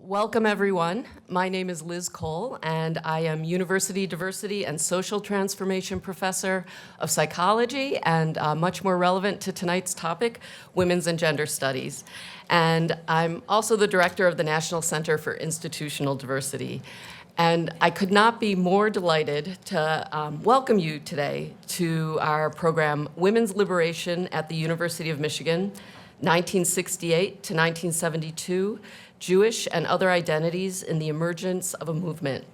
Welcome, everyone. My name is Liz Cole, and I am University Diversity and Social Transformation Professor of Psychology, and much more relevant to tonight's topic, Women's and Gender Studies. And I'm also the Director of the National Center for Institutional Diversity. And I could not be more delighted to welcome you today to our program, Women's Liberation at the University of Michigan, 1968 to 1972, Jewish and Other Identities in the Emergence of a Movement.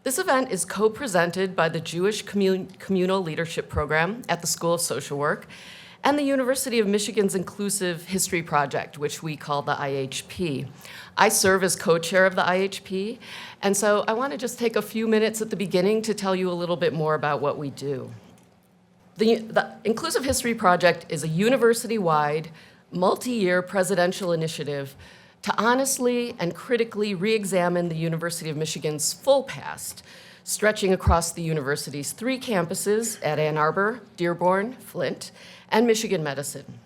This event is co-presented by the Jewish Communal Leadership Program at the School of Social Work and the University of Michigan's Inclusive History Project, which we call the IHP. I serve as co-chair of the IHP, and so I want to just take a few minutes at the beginning to tell you a little bit more about what we do. The Inclusive History Project is a university-wide, multi-year presidential initiative to honestly and critically re-examine the University of Michigan's full past, stretching across the university's 3 campuses at Ann Arbor, Dearborn, Flint, and Michigan Medicine.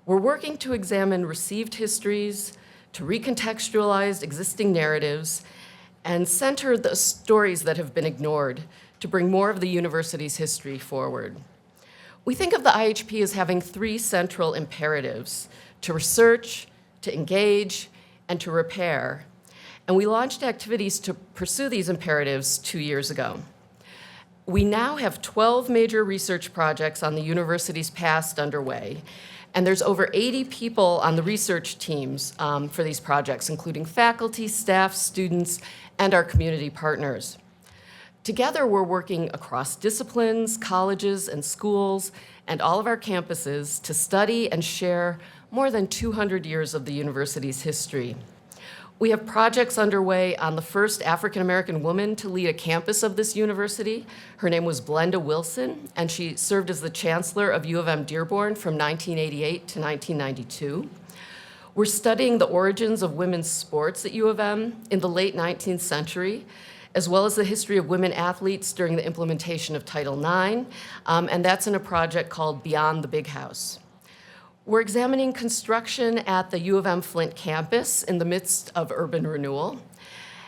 We're working to examine received histories, to recontextualize existing narratives, and center the stories that have been ignored to bring more of the university's history forward. We think of the IHP as having 3 central imperatives: to research, to engage, and to repair. And we launched activities to pursue these imperatives 2 years ago. We now have 12 major research projects on the university's past underway, and there's over 80 people on the research teams for these projects, including faculty, staff, students, and our community partners. Together, we're working across disciplines, colleges, and schools, and all of our campuses to study and share more than 200 years of the university's history. We have projects underway on the first African-American woman to lead a campus of this university. Her name was Blenda Wilson, and she served as the chancellor of U of M Dearborn from 1988 to 1992. We're studying the origins of women's sports at U of M in the late 19th century, as well as the history of women athletes during the implementation of Title IX, and that's in a project called Beyond the Big House. We're examining construction at the U of M Flint campus in the midst of urban renewal.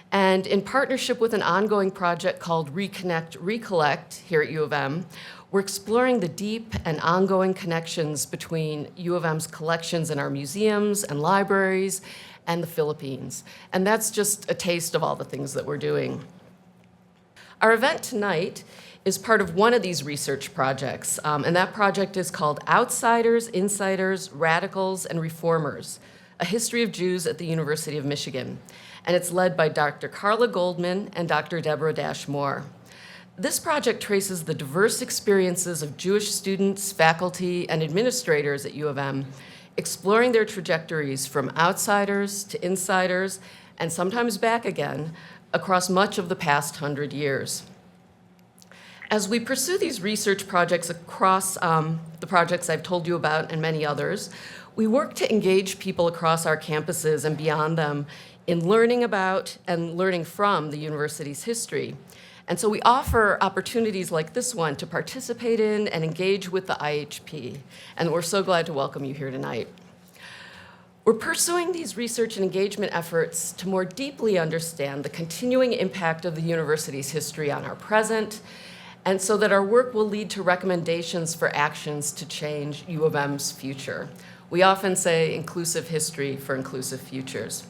And in partnership with an ongoing project called Reconnect, Recollect here at U of M, we're exploring the deep and ongoing connections between U of M's collections in our museums and libraries and the Philippines. And that's just a taste of all the things that we're doing. Our event tonight is part of one of these research projects, and that project is called Outsiders, Insiders, Radicals, and Reformers, A History of Jews at the University of Michigan. And it's led by Dr. Carla Goldman and Dr. Deborah Dash Moore. This project traces the diverse experiences of Jewish students, faculty, and administrators at U of M, exploring their trajectories from outsiders to insiders, and sometimes back again, across much of the past 100 years. As we pursue these research projects across the projects I've told you about and many others, we work to engage people across our campuses and beyond them in learning about and learning from the university's history. And so we offer opportunities like this one to participate in and engage with the IHP, and we're so glad to welcome you here tonight. We're pursuing these research and engagement efforts to more deeply understand the continuing impact of the university's history on our present, and so that our work will lead to recommendations for actions to change U of M's future. We often say inclusive history for inclusive futures.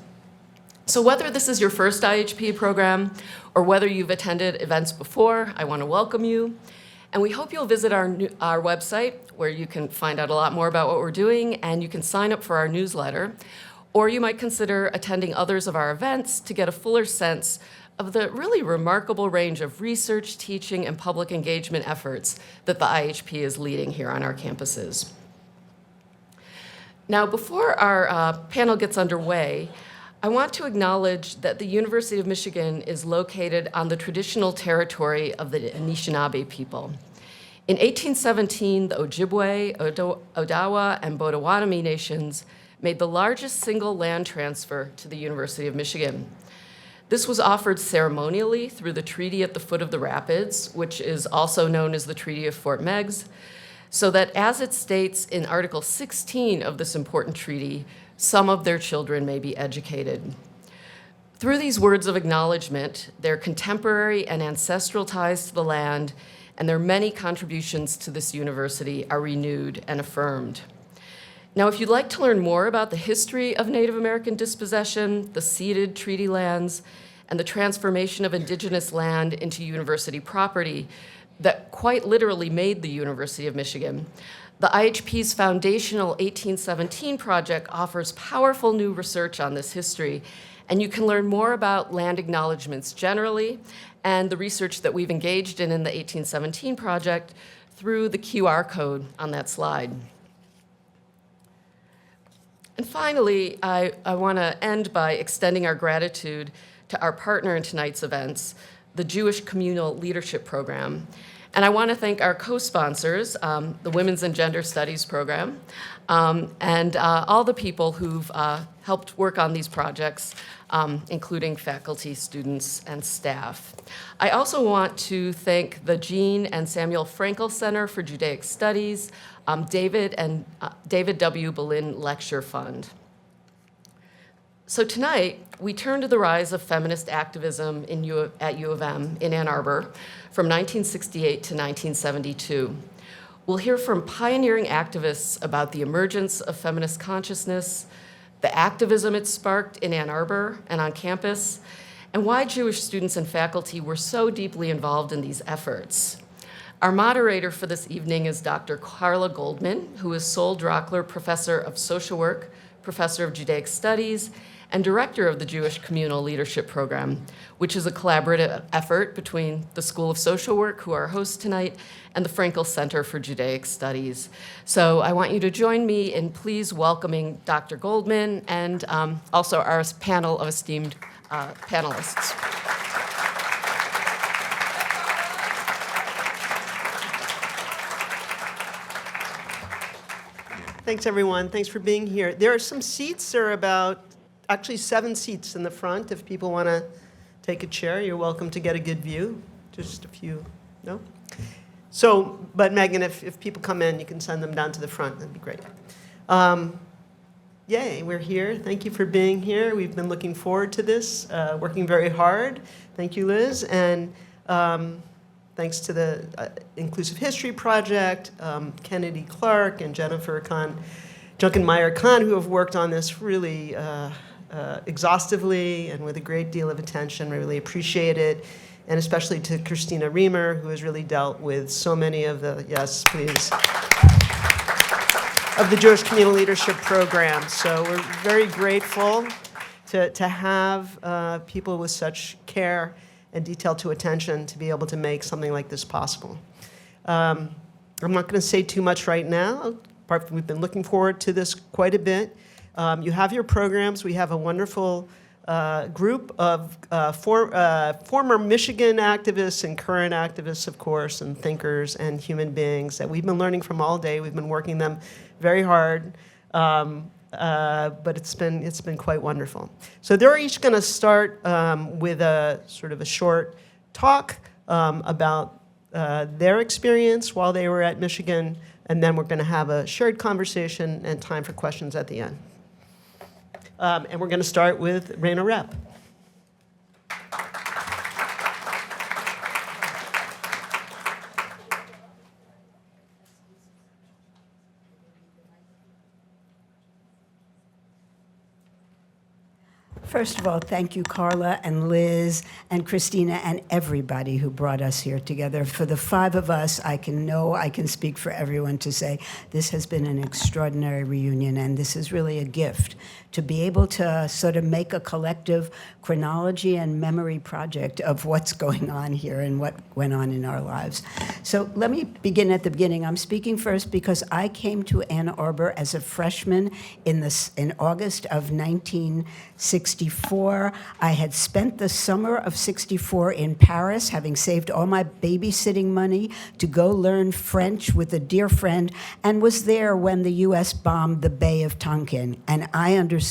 So whether this is your first IHP program or whether you've attended events before, I want to welcome you. And we hope you'll visit our website, where you can find out a lot more about what we're doing, and you can sign up for our newsletter. Or you might consider attending others of our events to get a fuller sense of the really remarkable range of research, teaching, and public engagement efforts that the IHP is leading here on our campuses. Now, before our panel gets underway, I want to acknowledge that the University of Michigan is located on the traditional territory of the Anishinaabe people. In 1817, the Ojibwe, Odawa, and Potawatomi nations made the largest single land transfer to the University of Michigan. This was offered ceremonially through the treaty at the foot of the rapids, which is also known as the Treaty of Fort Meigs, so that, as it states in Article 16 of this important treaty, some of their children may be educated. Through these words of acknowledgement, their contemporary and ancestral ties to the land and their many contributions to this university are renewed and affirmed. Now, if you'd like to learn more about the history of Native American dispossession, the ceded treaty lands, and the transformation of indigenous land into university property that quite literally made the University of Michigan, the IHP's foundational 1817 project offers powerful new research on this history, and you can learn more about land acknowledgements generally and the research that we've engaged in the 1817 project through the QR code on that slide. And finally, I want to end by extending our gratitude to our partner in tonight's events, the Jewish Communal Leadership Program. And I want to thank our co-sponsors, the Women's and Gender Studies Program, and all the people who've helped work on these projects, including faculty, students, and staff. I also want to thank the Jean and Samuel Frankel Center for Judaic Studies, David W. Berlin Lecture Fund. So tonight, we turn to the rise of feminist activism at U of M in Ann Arbor from 1968 to 1972. We'll hear from pioneering activists about the emergence of feminist consciousness, the activism it sparked in Ann Arbor and on campus, and why Jewish students and faculty were so deeply involved in these efforts. Our moderator for this evening is Dr. Carla Goldman, who is Sol Drockler Professor of Social Work, Professor of Judaic Studies, and Director of the Jewish Communal Leadership Program, which is a collaborative effort between the School of Social Work, who are our hosts tonight, and the Frankel Center for Judaic Studies. So I want you to join me in please welcoming Dr. Goldman and also our panel of esteemed panelists. Thanks, everyone. Thanks for being here. There are some seats. There are about, actually 7 seats in the front. If people want to take a chair, you're welcome to get a good view. Just a few, no? So, but Megan, if people come in, you can send them down to the front. That'd be great. Yay, we're here. Thank you for being here. We've been looking forward to this, working very hard. Thank you, Liz. And thanks to the Inclusive History Project, Kennedy Clark and Jennifer Junkenmeyer-Kahn, who have worked on this really exhaustively and with a great deal of attention. We really appreciate it. And especially to Christina Reamer, who has really dealt with so many of the, yes, please, of the Jewish Communal Leadership Program. So we're very grateful to have people with such care and detail to attention to be able to make something like this possible. I'm not going to say too much right now. Apart from we've been looking forward to this quite a bit. You have your programs. We have a wonderful group of former Michigan activists and current activists, of course, and thinkers and human beings that we've been learning from all day. We've been working them very hard. But it's been quite wonderful. So they're each going to start with a sort of a short talk about their experience while they were at Michigan, and then we're going to have a shared conversation and time for questions at the end. And we're going to start with Raina Rep. First of all, thank you, Carla and Liz and Christina and everybody who brought us here together. For the 5 of us, I can speak for everyone to say this has been an extraordinary reunion, and this is really a gift to be able to sort of make a collective chronology and memory project of what's going on here and what went on in our lives. So let me begin at the beginning. I'm speaking first because I came to Ann Arbor as a freshman in August of 1964. I had spent the summer of 64 in Paris, having saved all my babysitting money to go learn French with a dear friend, and was there when the U.S. bombed the Bay of Tonkin. And I understood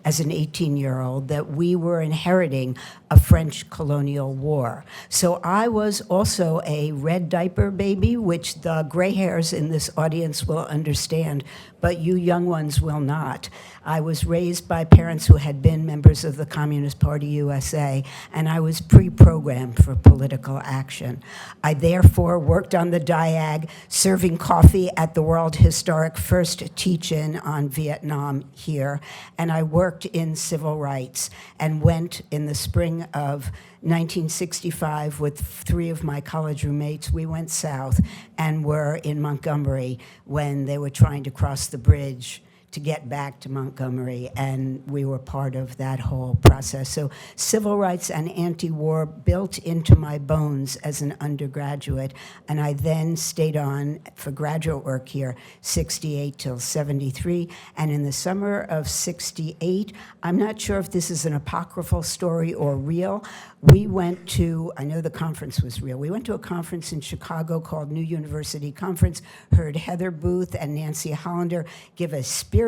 as an 18-year-old that we were inheriting a French colonial war. So I was also a red diaper baby, which the gray hairs in this audience will understand, but you young ones will not. I was raised by parents who had been members of the Communist Party USA, and I was pre-programmed for political action. I therefore worked on the Diag, serving coffee at the World Historic First Teach-In on Vietnam here, and I worked in civil rights and went in the spring of 1965 with 3 of my college roommates. We went south and were in Montgomery when they were trying to cross the bridge to get back to Montgomery, and we were part of that whole process. So civil rights and anti-war built into my bones as an undergraduate, and I then stayed on for graduate work here, 68 till 73, and in the summer of 68, I'm not sure if this is an apocryphal story or real, we went to, I know the conference was real, we went to a conference in Chicago called New University Conference, heard Heather Booth and Nancy Hollander give a spirited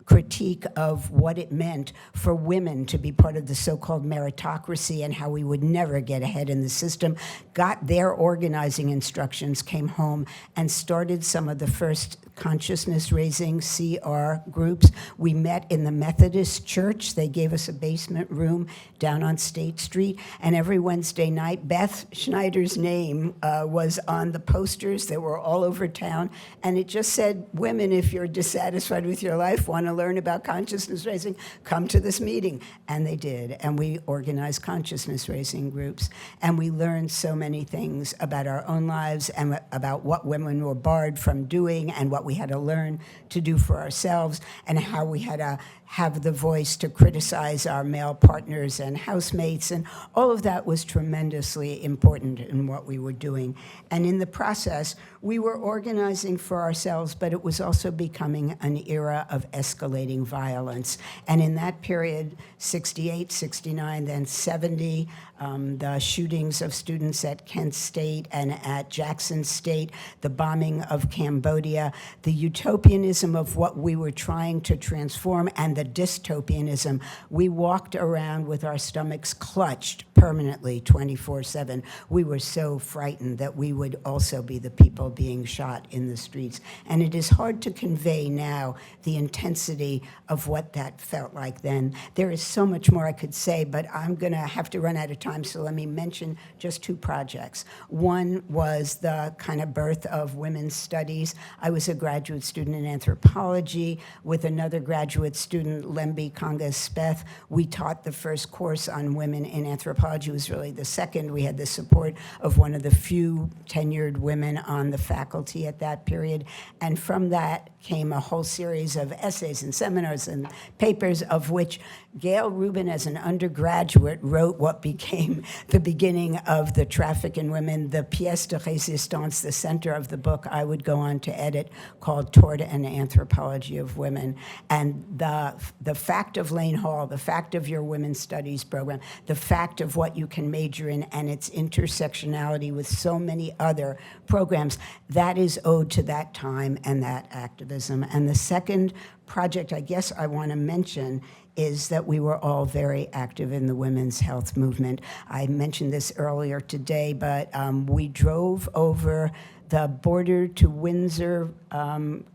critique of what it meant for women to be part of the so-called meritocracy and how we would never get ahead in the system, got their organizing instructions, came home, and started some of the first consciousness-raising CR groups. We met in the Methodist Church. They gave us a basement room down on State Street, and every Wednesday night, Beth Schneider's name was on the posters that were all over town, and it just said, women, if you're dissatisfied with your life, want to learn about consciousness-raising, come to this meeting. And they did, and we organized consciousness-raising groups, and we learned so many things about our own lives and about what women were barred from doing and what we had to learn to do for ourselves, and how we had to have the voice to criticize our male partners and housemates, and all of that was tremendously important in what we were doing. And in the process, we were organizing for ourselves, but it was also becoming an era of escalating violence. And in that period, 68, 69, then 70, the shootings of students at Kent State and at Jackson State, the bombing of Cambodia, the utopianism of what we were trying to transform, and the dystopianism. We walked around with our stomachs clutched permanently 24/7. We were so frightened that we would also be the people being shot in the streets. And it is hard to convey now the intensity of what that felt like then. There is so much more I could say, but I'm going to have to run out of time, so let me mention just 2 projects. One was the kind of birth of women's studies. I was a graduate student in anthropology with another graduate student, Lembi Konga-Speth. We taught the first course on women in anthropology. It was really the second. We had the support of one of the few tenured women on the faculty at that period. And from that came a whole series of essays and seminars and papers, of which Gail Rubin, as an undergraduate, wrote what became the beginning of the Traffic in Women, the pièce de résistance, the center of the book I would go on to edit, called Toward an Anthropology of Women. And the fact of Lane Hall, the fact of your women's studies program, the fact of what you can major in and its intersectionality with so many other programs, that is owed to that time and that activism. And the second project I guess I want to mention is that we were all very active in the women's health movement. I mentioned this earlier today, but we drove over the border to Windsor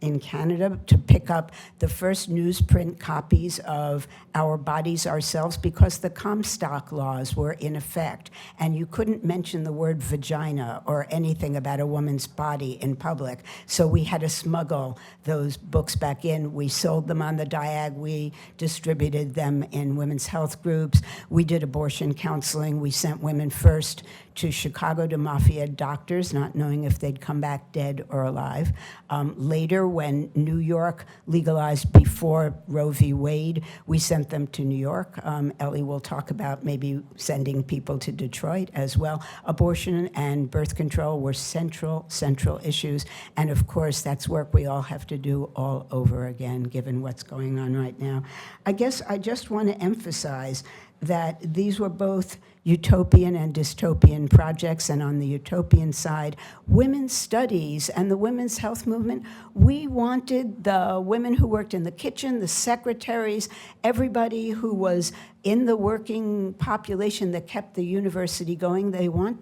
in Canada to pick up the first newsprint copies of Our Bodies, Ourselves, because the Comstock laws were in effect, and you couldn't mention the word vagina or anything about a woman's body in public. So we had to smuggle those books back in. We sold them on the Diag. We distributed them in women's health groups. We did abortion counseling. We sent women first to Chicago to mafia doctors, not knowing if they'd come back dead or alive. Later, when New York legalized before Roe v. Wade, we sent them to New York. Ellie will talk about maybe sending people to Detroit as well. Abortion and birth control were central issues. And of course, that's work we all have to do all over again, given what's going on right now. I guess I just want to emphasize that these were both utopian and dystopian projects, and on the utopian side, women's studies and the women's health movement, we wanted the women who worked in the kitchen, the secretaries, everybody who was in the working population that kept the university going,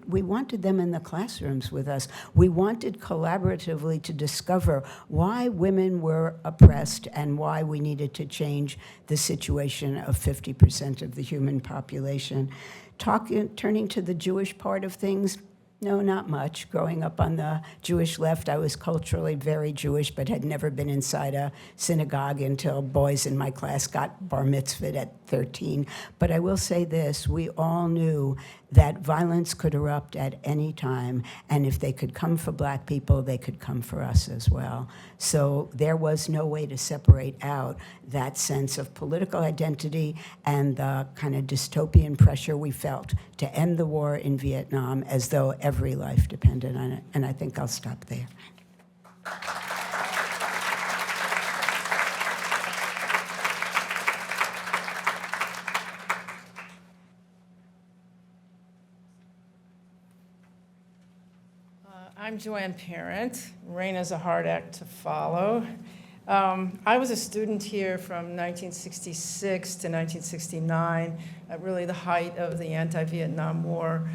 we wanted them in the classrooms with us. We wanted collaboratively to discover why women were oppressed and why we needed to change the situation of 50% of the human population. Turning to the Jewish part of things, no, not much. Growing up on the Jewish left, I was culturally very Jewish, but had never been inside a synagogue until boys in my class got bar mitzvahed at 13. But I will say this, we all knew that violence could erupt at any time, and if they could come for black people, they could come for us as well. So there was no way to separate out that sense of political identity and the kind of dystopian pressure we felt to end the war in Vietnam as though every life depended on it. And I think I'll stop there. I'm Joanne Parent. Raina's a hard act to follow. I was a student here from 1966 to 1969, at really the height of the anti-Vietnam War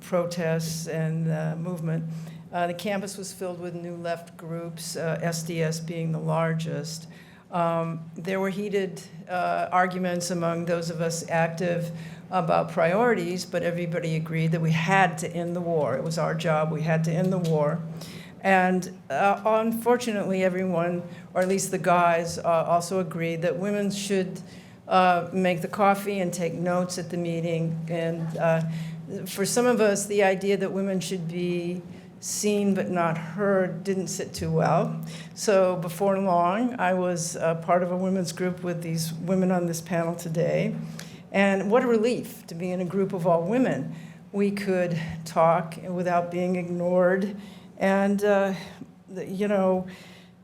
protests and movement. The campus was filled with new left groups, SDS being the largest. There were heated arguments among those of us active about priorities, but everybody agreed that we had to end the war. It was our job. We had to end the war. And unfortunately, everyone, or at least the guys, also agreed that women should make the coffee and take notes at the meeting. And for some of us, the idea that women should be seen but not heard didn't sit too well. So before long, I was part of a women's group with these women on this panel today. And what a relief to be in a group of all women. We could talk without being ignored and,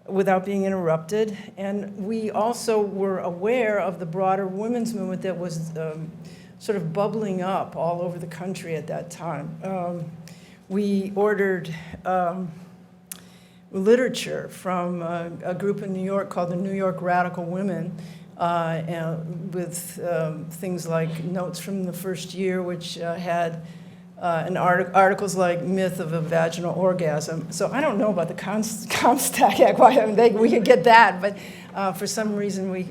without being interrupted. And we also were aware of the broader women's movement that was sort of bubbling up all over the country at that time. We ordered literature from a group in New York called the New York Radical Women, with things like notes from the first year, which had articles like "Myth of a Vaginal Orgasm." So I don't know about the Comstock Act. We could get that, but for some reason we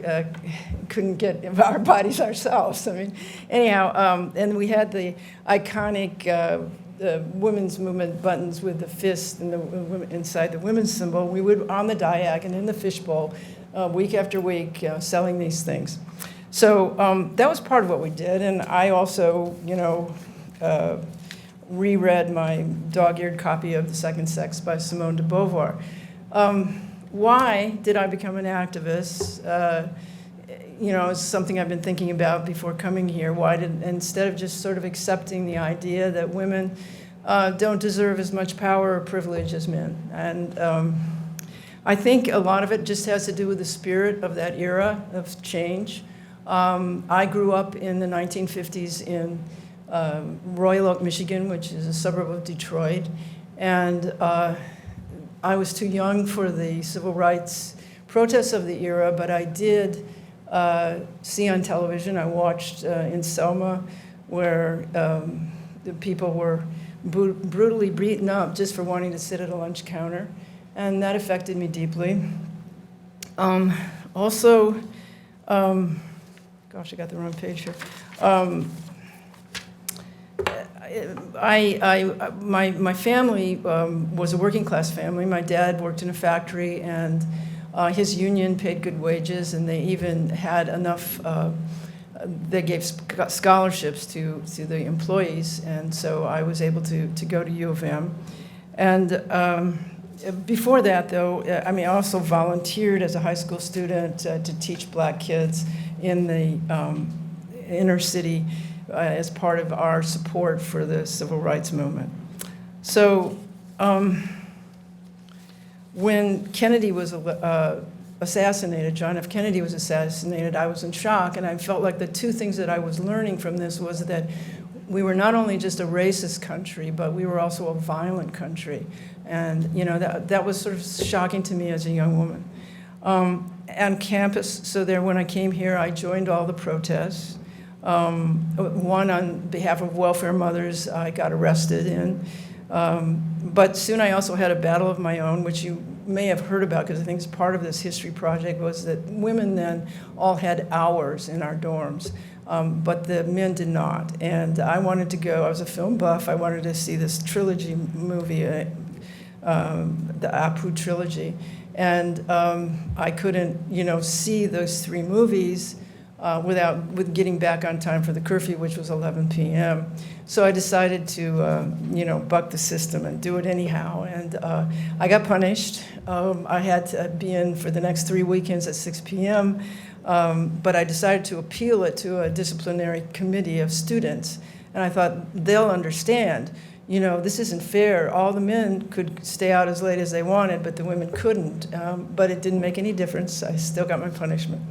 couldn't get our bodies ourselves. I mean, anyhow, and we had the iconic women's movement buttons with the fist and the inside the women's symbol. We would on the diag and in the fishbowl. Week after week, selling these things. So that was part of what we did, and I also, reread my dog-eared copy of The Second Sex by Simone de Beauvoir. Why did I become an activist? It's something I've been thinking about before coming here. Why did, instead of just sort of accepting the idea that women don't deserve as much power or privilege as men? And I think a lot of it just has to do with the spirit of that era of change. I grew up in the 1950s in Royal Oak, Michigan, which is a suburb of Detroit. And I was too young for the civil rights protests of the era, but I did see on television, I watched in Selma, where the people were brutally beaten up just for wanting to sit at a lunch counter. And that affected me deeply. Also, gosh, I got the wrong page here. My family was a working class family. My dad worked in a factory, and his union paid good wages, and they even had enough. They gave scholarships to the employees, and so I was able to go to U of M. And before that, though, I also volunteered as a high school student to teach black kids in the inner city as part of our support for the civil rights movement. So when Kennedy was assassinated, John F. Kennedy was assassinated, I was in shock, and I felt like the two things that I was learning from this was that we were not only just a racist country, but we were also a violent country. And that was sort of shocking to me as a young woman. on campus. So there, when I came here, I joined all the protests. One on behalf of welfare mothers I got arrested in. But soon I also had a battle of my own, which you may have heard about, because I think it's part of this history project, was that women then all had hours in our dorms, but the men did not. And I wanted to go, I was a film buff, I wanted to see this trilogy movie, the Apu trilogy. And I couldn't, see those 3 movies with getting back on time for the curfew, which was 11 p.m. So I decided to, buck the system and do it anyhow. And I got punished. I had to be in for the next 3 weekends at 6 p.m. But I decided to appeal it to a disciplinary committee of students. And I thought, they'll understand. This isn't fair. All the men could stay out as late as they wanted, but the women couldn't. But it didn't make any difference. I still got my punishment.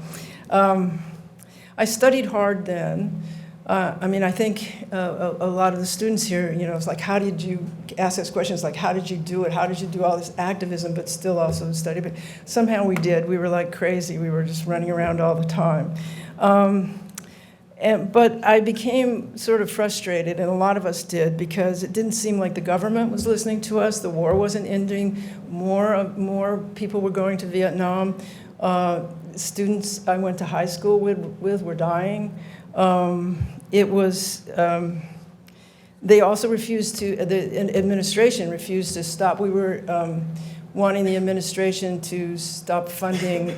I studied hard then. I think a lot of the students here, it's like, how did you ask us questions like, how did you do it? How did you do all this activism, but still also study? But somehow we did. We were like crazy. We were just running around all the time. But I became sort of frustrated, and a lot of us did, because it didn't seem like the government was listening to us. The war wasn't ending. More people were going to Vietnam. Students I went to high school with were dying. They also refused the administration refused to stop. We were wanting the administration to stop funding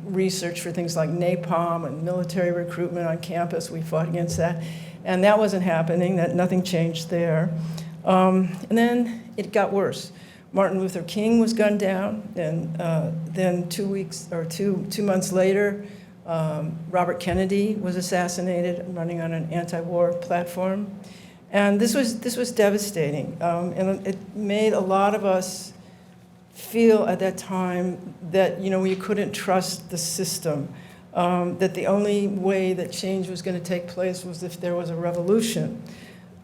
research for things like napalm and military recruitment on campus. We fought against that. And that wasn't happening, nothing changed there. And then it got worse. Martin Luther King was gunned down, and then 2 months later, Robert Kennedy was assassinated, running on an anti-war platform. And this was devastating, and it made a lot of us feel at that time that we couldn't trust the system, that the only way that change was going to take place was if there was a revolution.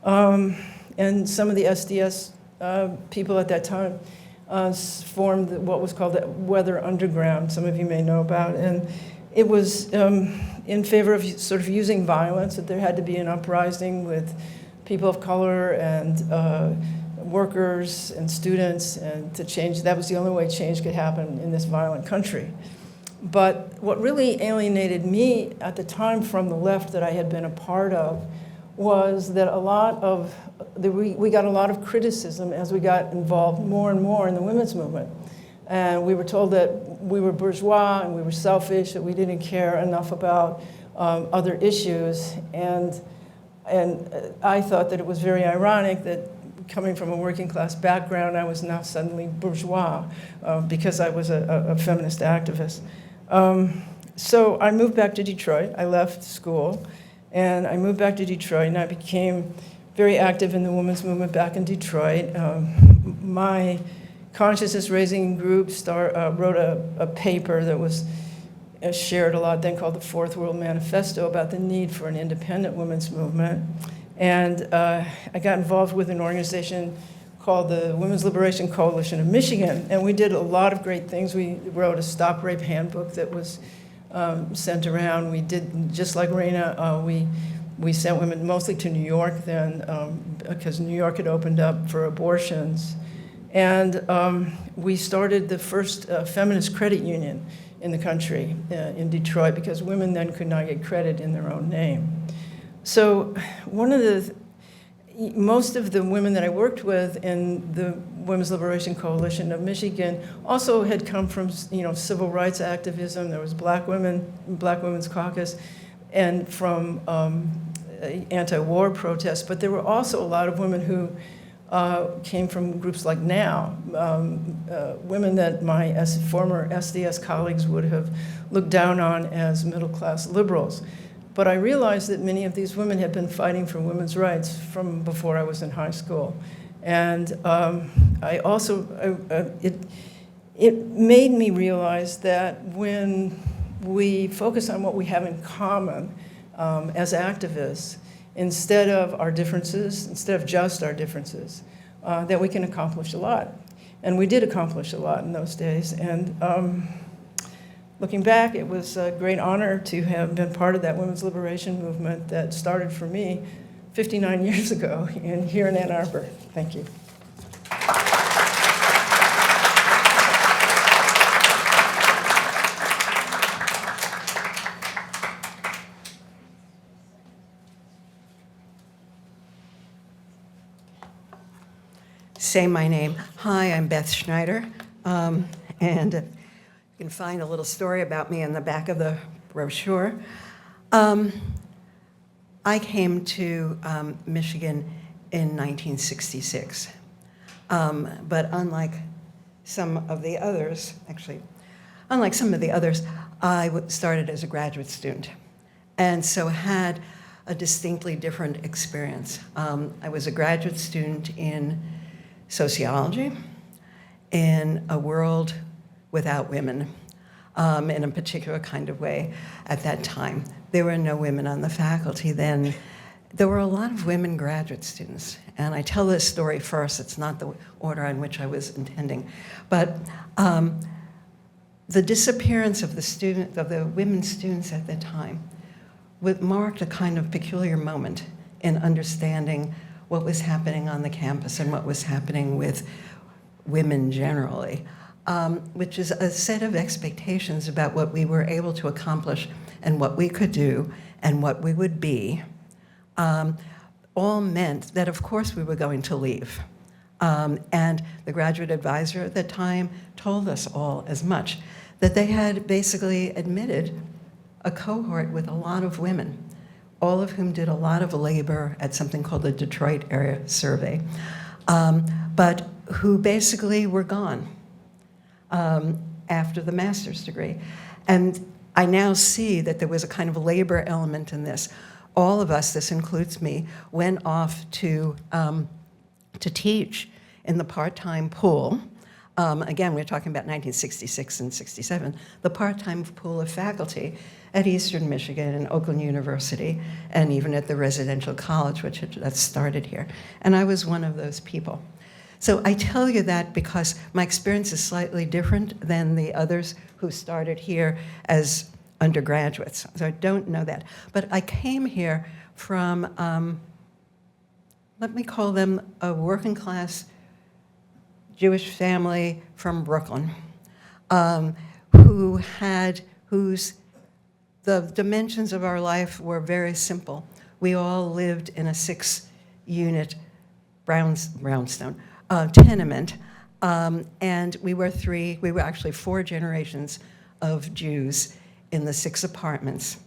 And some of the SDS people at that time formed what was called the Weather Underground, some of you may know about, and it was in favor of sort of using violence, that there had to be an uprising with people of color and workers and students, and to change. That was the only way change could happen in this violent country. But what really alienated me at the time from the left that I had been a part of was that we got a lot of criticism as we got involved more and more in the women's movement. And we were told that we were bourgeois and we were selfish, that we didn't care enough about other issues. And I thought that it was very ironic that coming from a working class background, I was now suddenly bourgeois because I was a feminist activist. So I moved back to Detroit. I left school and I moved back to Detroit, and I became very active in the women's movement back in Detroit. My consciousness raising group wrote a paper that was shared a lot then, called the Fourth World Manifesto, about the need for an independent women's movement. And I got involved with an organization called the Women's Liberation Coalition of Michigan, and we did a lot of great things. We wrote a stop rape handbook that was sent around. We did, just like Raina, we sent women mostly to New York then, because New York had opened up for abortions. And we started the first feminist credit union in the country in Detroit, because women then could not get credit in their own name. So most of the women that I worked with in the Women's Liberation Coalition of Michigan also had come from civil rights activism. There was Black Women's Caucus, and from anti-war protests. But there were also a lot of women who came from groups like NOW, women that my former SDS colleagues would have looked down on as middle-class liberals. But I realized that many of these women had been fighting for women's rights from before I was in high school. And I also, it made me realize that when we focus on what we have in common as activists, instead of our differences, instead of just our differences, that we can accomplish a lot. And we did accomplish a lot in those days. And looking back, it was a great honor to have been part of that women's liberation movement that started for me 59 years ago here in Ann Arbor. Thank you. Say my name. Hi, I'm Beth Schneider, and you can find a little story about me in the back of the brochure. I came to Michigan in 1966, but unlike some of the others, I started as a graduate student, and so had a distinctly different experience. I was a graduate student in sociology, in a world without women, in a particular kind of way at that time. There were no women on the faculty then. There were a lot of women graduate students, and I tell this story first. It's not the order in which I was intending, but the disappearance of the women students at the time marked a kind of peculiar moment in understanding what was happening on the campus and what was happening with women generally, which is a set of expectations about what we were able to accomplish and what we could do and what we would be, all meant that, of course, we were going to leave. And the graduate advisor at the time told us all as much, that they had basically admitted a cohort with a lot of women, all of whom did a lot of labor at something called the Detroit Area Survey, but who basically were gone after the master's degree. And I now see that there was a kind of labor element in this. All of us, this includes me, went off to teach in the part-time pool. Again, we're talking about 1966 and 67, the part-time pool of faculty at Eastern Michigan and Oakland University, and even at the residential college, that started here. And I was one of those people. So I tell you that because my experience is slightly different than the others who started here as undergraduates. So I don't know that. But I came here from, let me call them a working class Jewish family from Brooklyn, whose the dimensions of our life were very simple. We all lived in a 6-unit brownstone tenement, and we were actually 4 generations of Jews in the 6 apartments.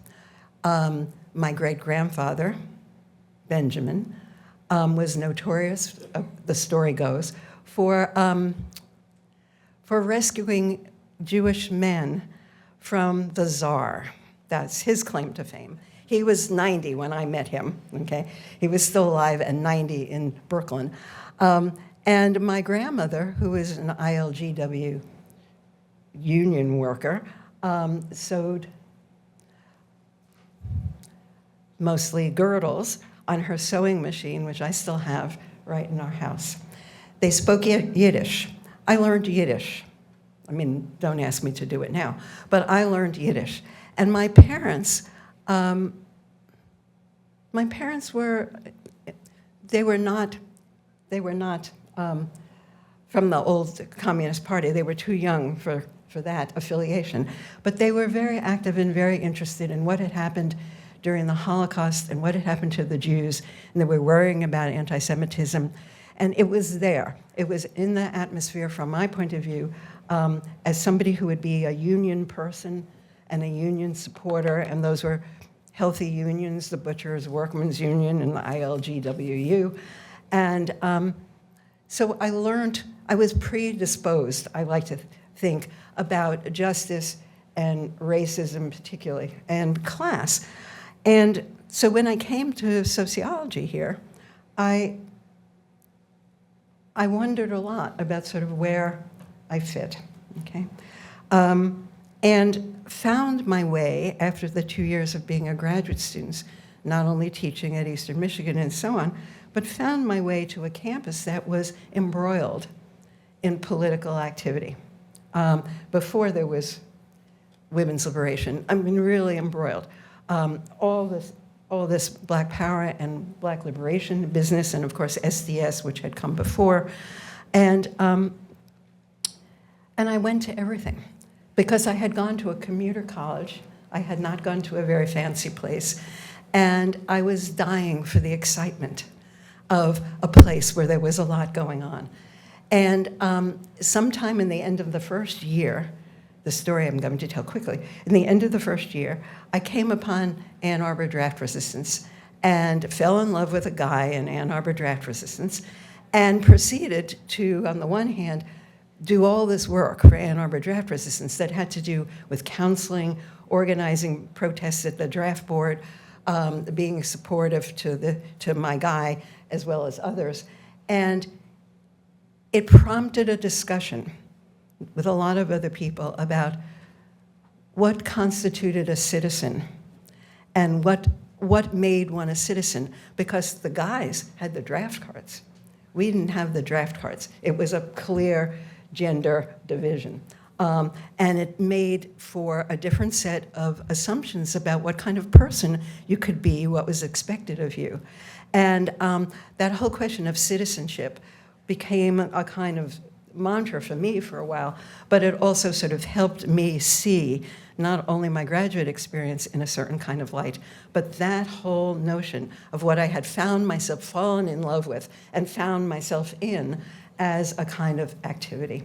My great-grandfather, Benjamin, was notorious, the story goes, for rescuing Jewish men from the Tsar. That's his claim to fame. He was 90 when I met him, okay? He was still alive and 90 in Brooklyn. And my grandmother, who is an ILGW union worker, sewed mostly girdles on her sewing machine, which I still have right in our house. They spoke Yiddish. I learned Yiddish. I mean, don't ask me to do it now, but I learned Yiddish. And my parents were not from the old Communist Party. They were too young for that affiliation. But they were very active and very interested in what had happened during the Holocaust and what had happened to the Jews, and they were worrying about anti-Semitism. And it was there. It was in the atmosphere, from my point of view, as somebody who would be a union person and a union supporter, and those were healthy unions, the Butchers' Workmen's Union and the ILGWU. And so I learned, I was predisposed, I like to think, about justice and racism particularly, and class. And so when I came to sociology here, I wondered a lot about sort of where I fit, okay? And found my way, after the 2 years of being a graduate student, not only teaching at Eastern Michigan and so on, but found my way to a campus that was embroiled in political activity. Before there was women's liberation. I mean, really embroiled. All this Black power and Black liberation business, and of course SDS, which had come before, and I went to everything because I had gone to a commuter college. I had not gone to a very fancy place, and I was dying for the excitement of a place where there was a lot going on. And sometime in the end of the first year, the story I'm going to tell quickly, in the end of the first year, I came upon Ann Arbor draft resistance and fell in love with a guy in Ann Arbor draft resistance and proceeded to, on the one hand, do all this work for Ann Arbor draft resistance that had to do with counseling, organizing protests at the draft board, being supportive to my guy as well as others. And it prompted a discussion with a lot of other people about what constituted a citizen and what made one a citizen, because the guys had the draft cards. We didn't have the draft cards. It was a clear gender division. And it made for a different set of assumptions about what kind of person you could be, what was expected of you. And that whole question of citizenship became a kind of mantra for me for a while, but it also sort of helped me see not only my graduate experience in a certain kind of light, but that whole notion of what I had found myself fallen in love with and found myself in as a kind of activity.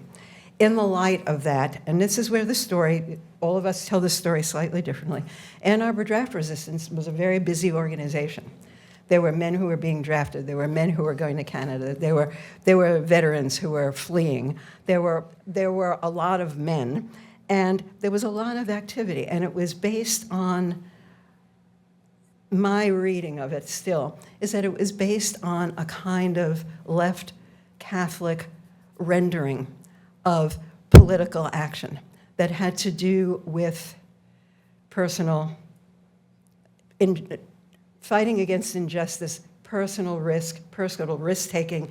In the light of that, and this is where the story, all of us tell the story slightly differently, Ann Arbor Draft Resistance was a very busy organization. There were men who were being drafted. There were men who were going to Canada. There were veterans who were fleeing. There were a lot of men, and there was a lot of activity. And it was based on my reading of it still, is that it was based on a kind of left Catholic rendering of political action that had to do with personal fighting against injustice, personal risk-taking,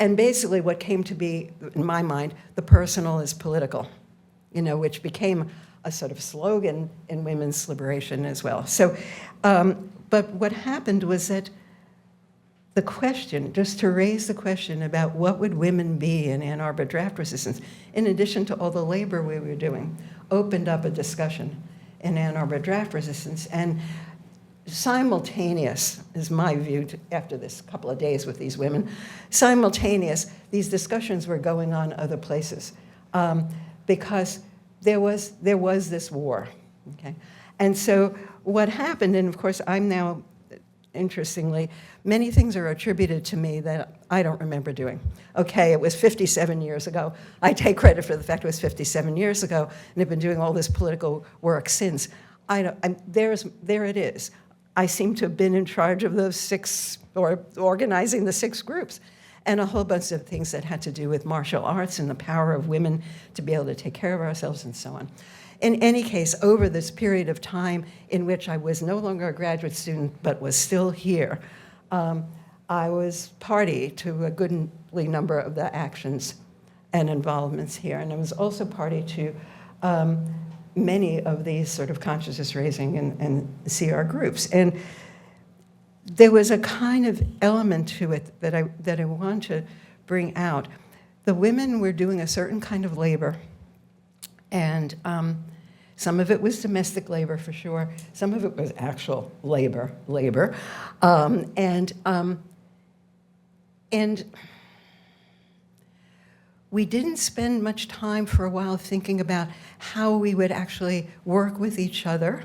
and basically what came to be, in my mind, the personal is political, which became a sort of slogan in women's liberation as well. So, but what happened was that the question, just to raise the question about what would women be in Ann Arbor draft resistance, in addition to all the labor we were doing, opened up a discussion in Ann Arbor draft resistance. And simultaneous, is my view after this couple of days with these women, simultaneous, these discussions were going on other places because there was this war, okay? And so what happened, and of course I'm now, interestingly, many things are attributed to me that I don't remember doing. Okay, it was 57 years ago. I take credit for the fact it was 57 years ago, and I've been doing all this political work since. There it is. I seem to have been in charge of those 6, or organizing the 6 groups, and a whole bunch of things that had to do with martial arts and the power of women to be able to take care of ourselves and so on. In any case, over this period of time in which I was no longer a graduate student but was still here, I was party to a goodly number of the actions and involvements here, and I was also party to many of these sort of consciousness raising and CR groups. And there was a kind of element to it that I want to bring out. The women were doing a certain kind of labor, and some of it was domestic labor for sure, some of it was actual labor. And we didn't spend much time for a while thinking about how we would actually work with each other,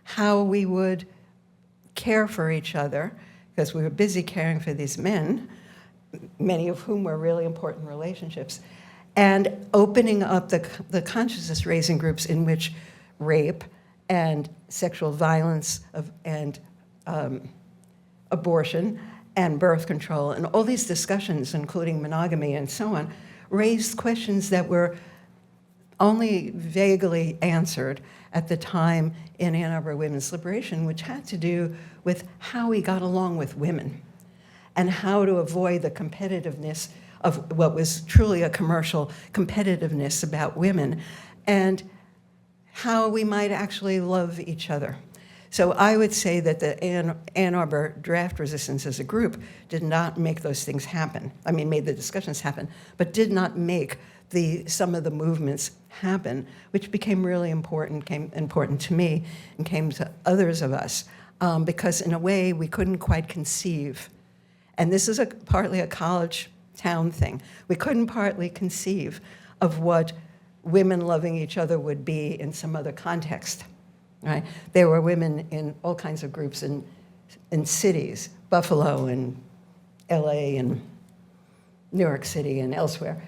how we would care for each other, because we were busy caring for these men, many of whom were really important relationships, and opening up the consciousness raising groups in which rape and sexual violence and abortion and birth control and all these discussions, including monogamy and so on, raised questions that were only vaguely answered at the time in Ann Arbor Women's Liberation, which had to do with how we got along with women and how to avoid the competitiveness of what was truly a commercial competitiveness about women. And how we might actually love each other. So I would say that the Ann Arbor draft resistance as a group did not make those things happen. I mean, made the discussions happen, but did not make some of the movements happen, which became really important, came important to me and came to others of us, because in a way we couldn't quite conceive, and this is partly a college town thing, we couldn't partly conceive of what women loving each other would be in some other context. Right? There were women in all kinds of groups in cities, Buffalo and LA and New York City and elsewhere,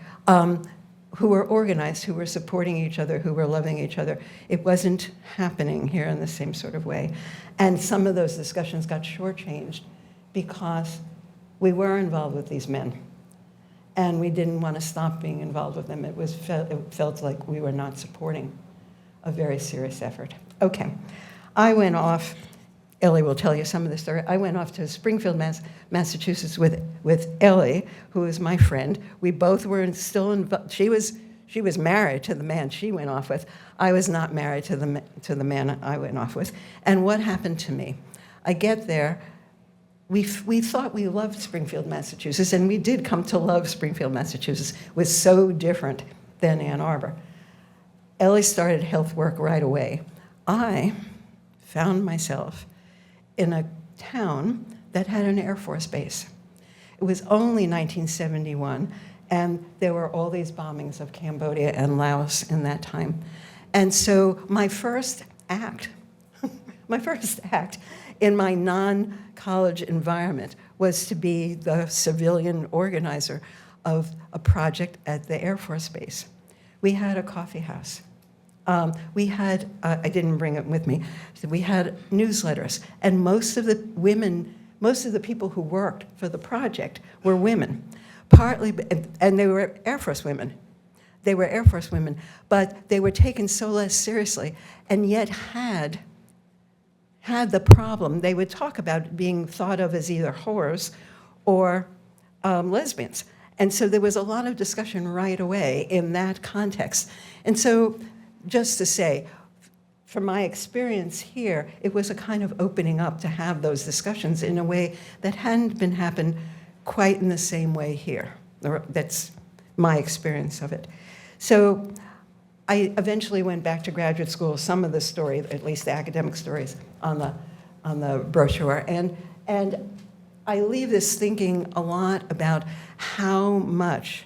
who were organized, who were supporting each other, who were loving each other. It wasn't happening here in the same sort of way. And some of those discussions got shortchanged because we were involved with these men. And we didn't want to stop being involved with them. It felt like we were not supporting a very serious effort. Okay, I went off, Ellie will tell you some of the story. I went off to Springfield, Massachusetts with Ellie, who is my friend. We both were still involved. She was married to the man she went off with. I was not married to the man I went off with. And what happened to me? I get there. We thought we loved Springfield, Massachusetts, and we did come to love Springfield, Massachusetts. It was so different than Ann Arbor. Ellie started health work right away. I found myself in a town that had an Air Force base. It was only 1971, and there were all these bombings of Cambodia and Laos in that time. And so my first act in my non-college environment was to be the civilian organizer of a project at the Air Force Base. We had a coffee house. We had, I didn't bring it with me, so we had newsletters, and most of the people who worked for the project were women, partly, and they were Air Force women. They were Air Force women, but they were taken so less seriously, and yet had the problem. They would talk about being thought of as either whores or lesbians. And so there was a lot of discussion right away in that context. And so, just to say, from my experience here, it was a kind of opening up to have those discussions in a way that hadn't been happened quite in the same way here. That's my experience of it. So I eventually went back to graduate school. Some of the story, at least the academic stories, on the brochure, and I leave this thinking a lot about how much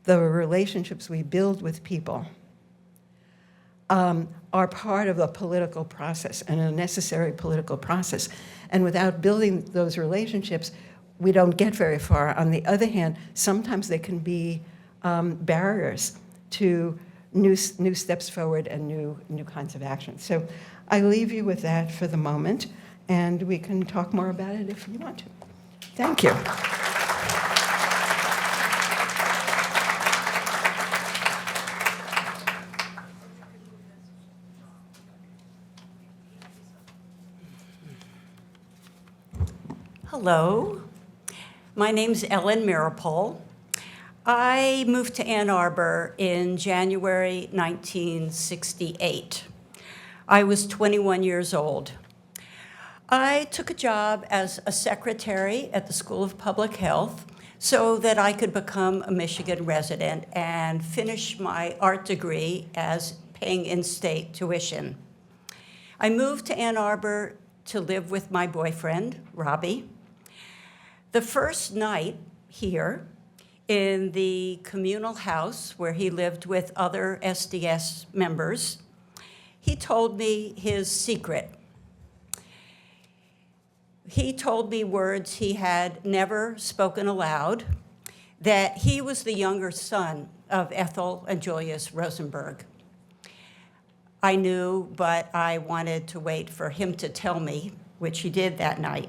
the relationships we build with people are part of a political process and a necessary political process. And without building those relationships, we don't get very far. On the other hand, sometimes they can be barriers to new steps forward and new kinds of action. So I leave you with that for the moment, and we can talk more about it if you want to. Thank you. Hello, my name's Ellen Maripol. I moved to Ann Arbor in January 1968. I was 21 years old. I took a job as a secretary at the School of Public Health so that I could become a Michigan resident and finish my art degree as paying in-state tuition. I moved to Ann Arbor to live with my boyfriend, Robbie. The first night here in the communal house where he lived with other SDS members, he told me his secret. He told me words he had never spoken aloud, that he was the younger son of Ethel and Julius Rosenberg. I knew, but I wanted to wait for him to tell me, which he did that night.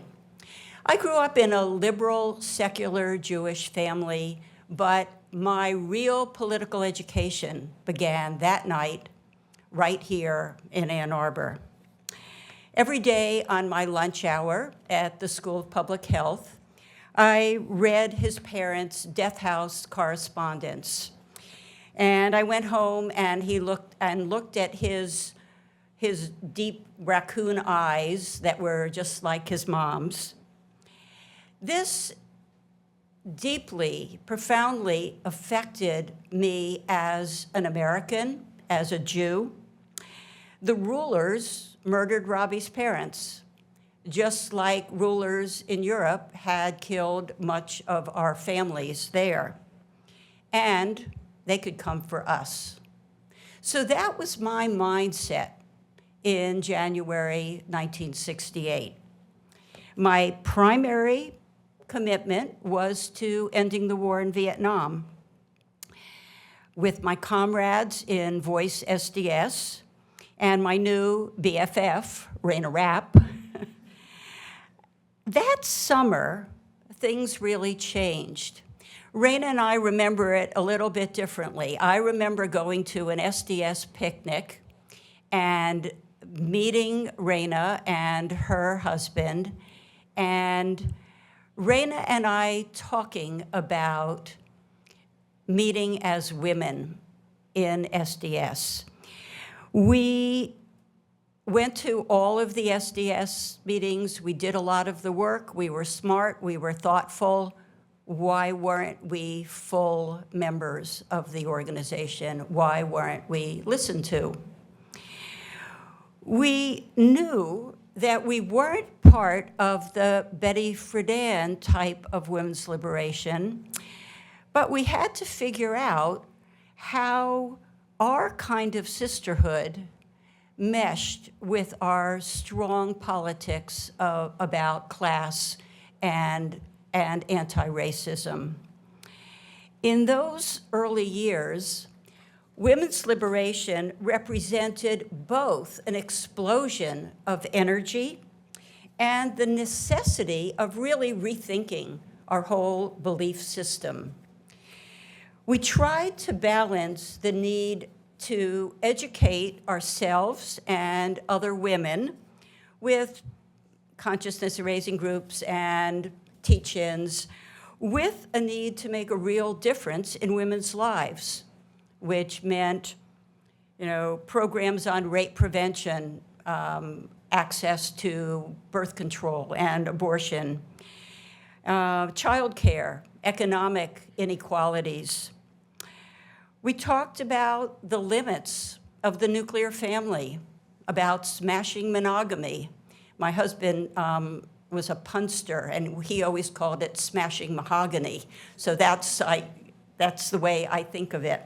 I grew up in a liberal, secular Jewish family, but my real political education began that night right here in Ann Arbor. Every day on my lunch hour at the School of Public Health, I read his parents' death house correspondence. And I went home and he looked at his his deep raccoon eyes that were just like his mom's. This deeply, profoundly affected me as an American, as a Jew. The rulers murdered Robbie's parents, just like rulers in Europe had killed much of our families there. And they could come for us. So that was my mindset in January 1968. My primary commitment was to ending the war in Vietnam. With my comrades in Voice SDS and my new BFF, Raina Rapp, that summer, things really changed. Raina and I remember it a little bit differently. I remember going to an SDS picnic and meeting Raina and her husband, and Raina and I talking about meeting as women in SDS. We went to all of the SDS meetings. We did a lot of the work. We were smart. We were thoughtful. Why weren't we full members of the organization? Why weren't we listened to? We knew that we weren't part of the Betty Friedan type of women's liberation, but we had to figure out how our kind of sisterhood meshed with our strong politics about class and anti-racism. In those early years, women's liberation represented both an explosion of energy and the necessity of really rethinking our whole belief system. We tried to balance the need to educate ourselves and other women with consciousness-raising groups and teach-ins, with a need to make a real difference in women's lives, which meant, programs on rape prevention, access to birth control and abortion, childcare, economic inequalities. We talked about the limits of the nuclear family, about smashing monogamy. My husband was a punster, and he always called it smashing mahogany. So that's the way I think of it.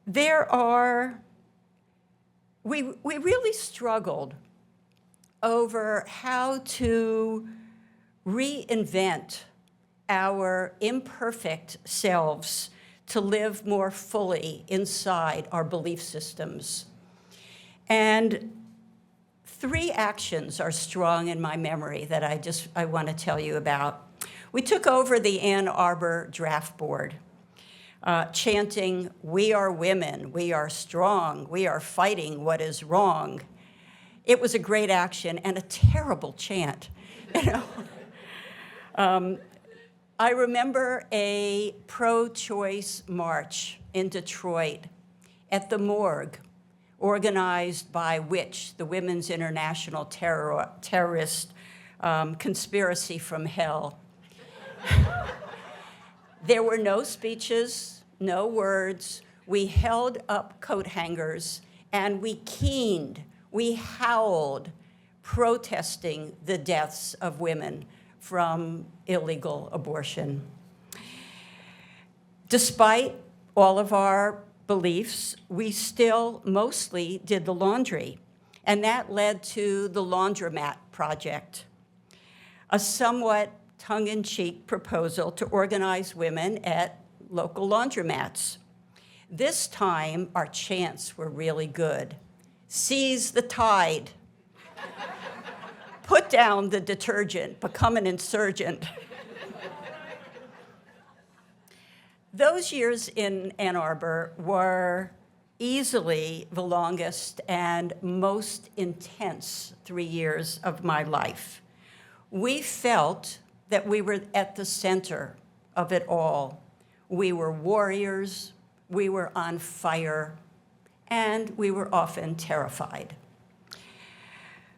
We really struggled over how to reinvent our imperfect selves to live more fully inside our belief systems. And 3 actions are strong in my memory that I want to tell you about. We took over the Ann Arbor Draft Board, chanting, "We are women, we are strong, we are fighting what is wrong." It was a great action and a terrible chant. I remember a pro-choice march in Detroit at the morgue, organized by WITCH, the Women's International Terrorist Conspiracy from Hell. There were no speeches, no words. We held up coat hangers and we keened, we howled, protesting the deaths of women from illegal abortion. Despite all of our beliefs, we still mostly did the laundry, and that led to the Laundromat Project, a somewhat tongue-in-cheek proposal to organize women at local laundromats. This time, our chants were really good. Seize the tide. Put down the detergent, become an insurgent. Those years in Ann Arbor were easily the longest and most intense 3 years of my life. We felt that we were at the center of it all. We were warriors, we were on fire, and we were often terrified.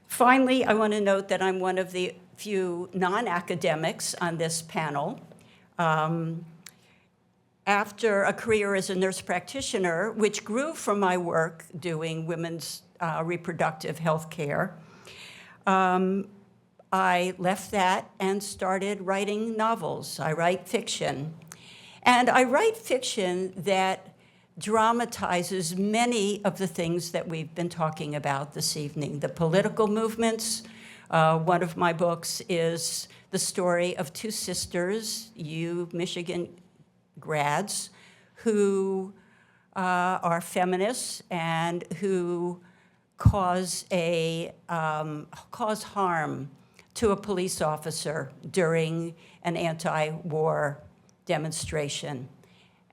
Finally, I want to note that I'm one of the few non-academics on this panel. After a career as a nurse practitioner, which grew from my work doing women's reproductive health care, I left that and started writing novels. I write fiction. And I write fiction that dramatizes many of the things that we've been talking about this evening. The political movements. One of my books is the story of two sisters, Michigan grads, who are feminists and who cause harm to a police officer during an anti-war demonstration,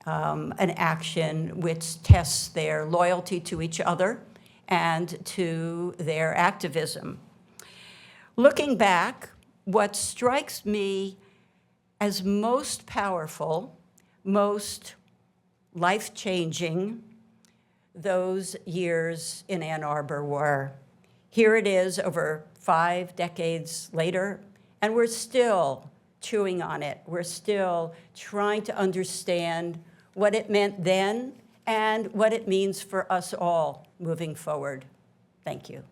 an action which tests their loyalty to each other and to their activism. Looking back, what strikes me as most powerful, most life-changing, those years in Ann Arbor were. Here it is over 5 decades later, and we're still chewing on it. We're still trying to understand what it meant then and what it means for us all moving forward. Thank you.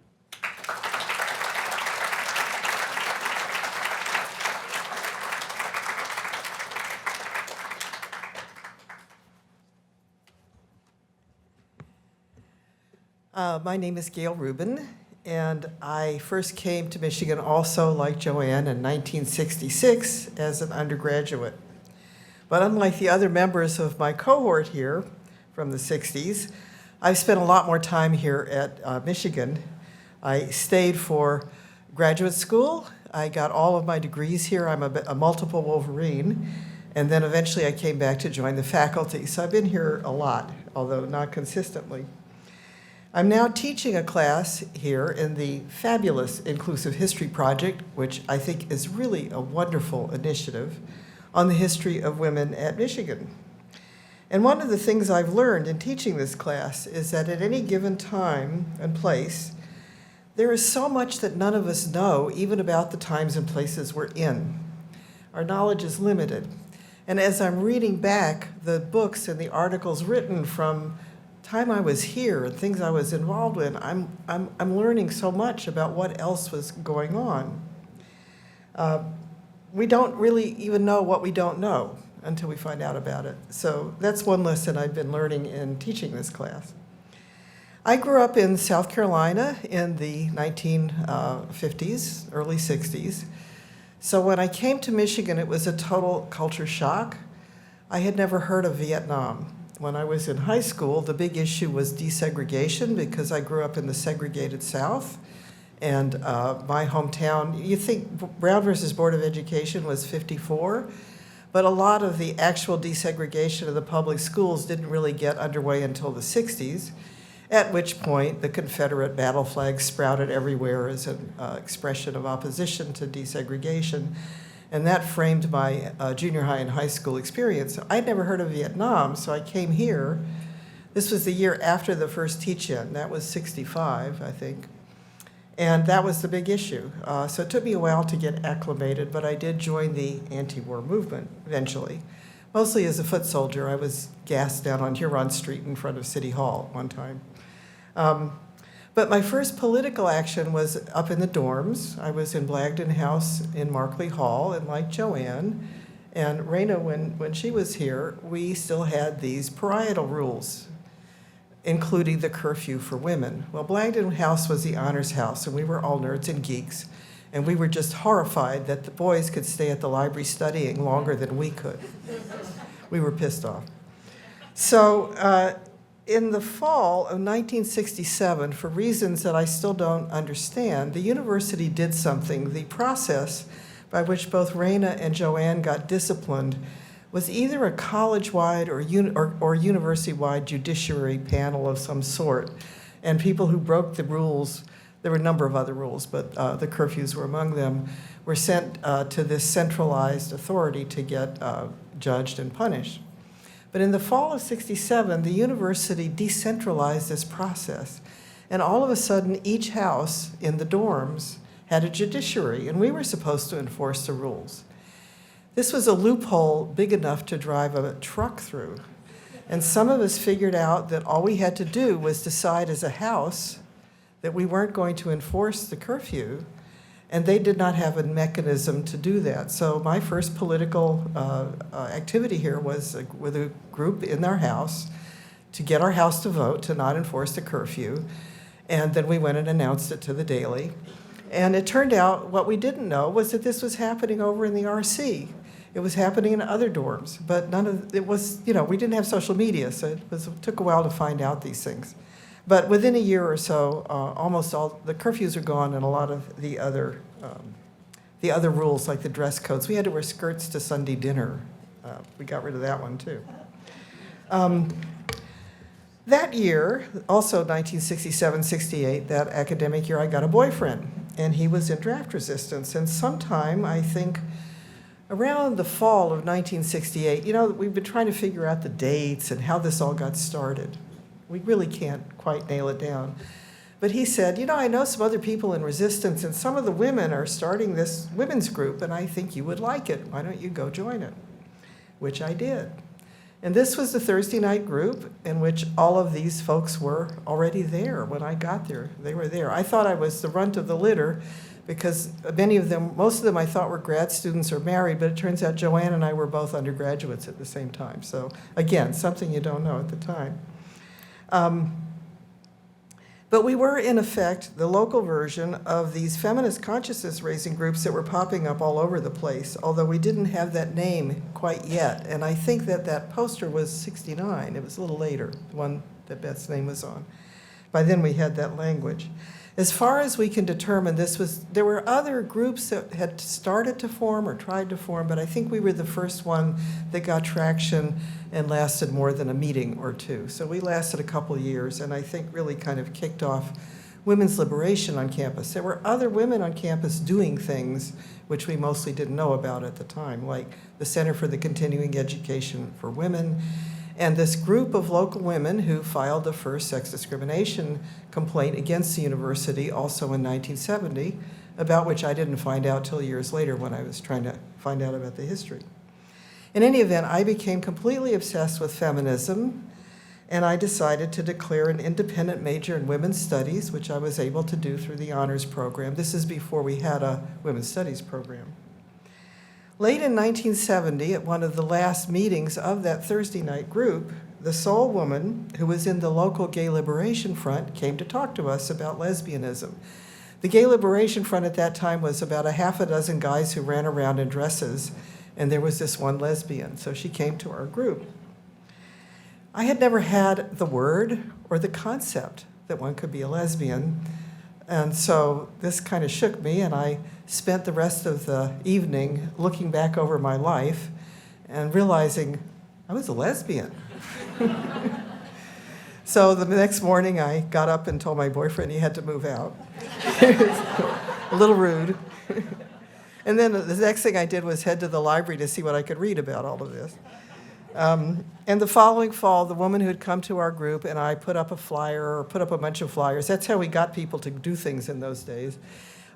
My name is Gail Rubin, and I first came to Michigan also, like Joanne, in 1966 as an undergraduate. But unlike the other members of my cohort here from the 60s, I've spent a lot more time here at Michigan. I stayed for graduate school. I got all of my degrees here. I'm a multiple Wolverine. And then eventually I came back to join the faculty. So I've been here a lot, although not consistently. I'm now teaching a class here in the fabulous Inclusive History Project, which I think is really a wonderful initiative on the history of women at Michigan. And one of the things I've learned in teaching this class is that at any given time and place, there is so much that none of us know, even about the times and places we're in. Our knowledge is limited. And as I'm reading back the books and the articles written from time I was here and things I was involved in, I'm learning so much about what else was going on. We don't really even know what we don't know until we find out about it. So that's one lesson I've been learning in teaching this class. I grew up in South Carolina in the 1950s, early 60s. So when I came to Michigan, it was a total culture shock. I had never heard of Vietnam. When I was in high school, the big issue was desegregation because I grew up in the segregated South. And my hometown, you think Brown versus Board of Education was 54, but a lot of the actual desegregation of the public schools didn't really get underway until the 60s, at which point the Confederate battle flags sprouted everywhere as an expression of opposition to desegregation. And that framed my junior high and high school experience. I'd never heard of Vietnam, so I came here. This was the year after the first teach-in. That was 65, I think. And that was the big issue. So it took me a while to get acclimated, but I did join the anti-war movement eventually. Mostly as a foot soldier. I was gassed down on Huron Street in front of City Hall one time. But my first political action was up in the dorms. I was in Blagden House in Markley Hall, and like Joanne and Raina, when she was here, we still had these parietal rules, including the curfew for women. Well, Blagden House was the honors house, and we were all nerds and geeks, and we were just horrified that the boys could stay at the library studying longer than we could. We were pissed off. So in the fall of 1967, for reasons that I still don't understand, the university did something. The process by which both Raina and Joanne got disciplined was either a college-wide or university-wide judiciary panel of some sort, and people who broke the rules, there were a number of other rules, but the curfews were among them, were sent to this centralized authority to get judged and punished. But in the fall of '67, the university decentralized this process. And all of a sudden, each house in the dorms had a judiciary, and we were supposed to enforce the rules. This was a loophole big enough to drive a truck through. And some of us figured out that all we had to do was decide as a house that we weren't going to enforce the curfew, and they did not have a mechanism to do that. So my first political activity here was with a group in our house to get our house to vote to not enforce the curfew. And then we went and announced it to the Daily. And it turned out what we didn't know was that this was happening over in the RC. It was happening in other dorms, but none of it was, we didn't have social media, so it took a while to find out these things. But within a year or so, almost all the curfews are gone, and a lot of the other rules, like the dress codes. We had to wear skirts to Sunday dinner. We got rid of that one too. That year, also 1967-68, that academic year, I got a boyfriend, and he was in draft resistance. And sometime, I think, around the fall of 1968, we've been trying to figure out the dates and how this all got started. We really can't quite nail it down. But he said, I know some other people in resistance, and some of the women are starting this women's group, and I think you would like it. Why don't you go join it? Which I did. And this was the Thursday night group in which all of these folks were already there when I got there. They were there. I thought I was the runt of the litter because most of them I thought were grad students or married, but it turns out Joanne and I were both undergraduates at the same time. So again, something you don't know at the time. But we were, in effect, the local version of these feminist consciousness-raising groups that were popping up all over the place, although we didn't have that name quite yet. And I think that poster was '69. It was a little later, the one that Beth's name was on. By then, we had that language. As far as we can determine, there were other groups that had started to form or tried to form, but I think we were the first one that got traction and lasted more than a meeting or two. So we lasted a couple years, and I think really kind of kicked off women's liberation on campus. There were other women on campus doing things which we mostly didn't know about at the time, like the Center for the Continuing Education for Women, and this group of local women who filed the first sex discrimination complaint against the university also in 1970, about which I didn't find out till years later when I was trying to find out about the history. In any event, I became completely obsessed with feminism, and I decided to declare an independent major in women's studies, which I was able to do through the honors program. This is before we had a women's studies program. Late in 1970, at one of the last meetings of that Thursday night group, the sole woman who was in the local Gay Liberation Front came to talk to us about lesbianism. The Gay Liberation Front at that time was about a half a dozen guys who ran around in dresses, and there was this one lesbian, so she came to our group. I had never had the word or the concept that one could be a lesbian, and so this kind of shook me, and I spent the rest of the evening looking back over my life and realizing I was a lesbian. So the next morning I got up and told my boyfriend he had to move out. A little rude. And then the next thing I did was head to the library to see what I could read about all of this. And the following fall, the woman who had come to our group and I put up a bunch of flyers. That's how we got people to do things in those days.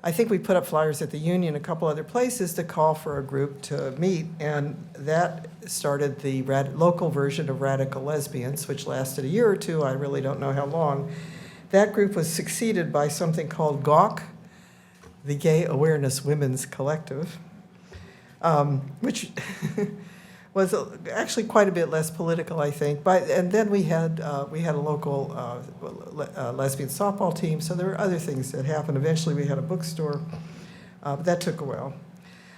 I think we put up flyers at the Union, a couple other places to call for a group to meet, and that started the local version of Radical Lesbians, which lasted a year or two. I really don't know how long. That group was succeeded by something called GAWK, the Gay Awareness Women's Collective, which was actually quite a bit less political, I think. And then we had a local lesbian softball team, so there were other things that happened. Eventually we had a bookstore, but that took a while.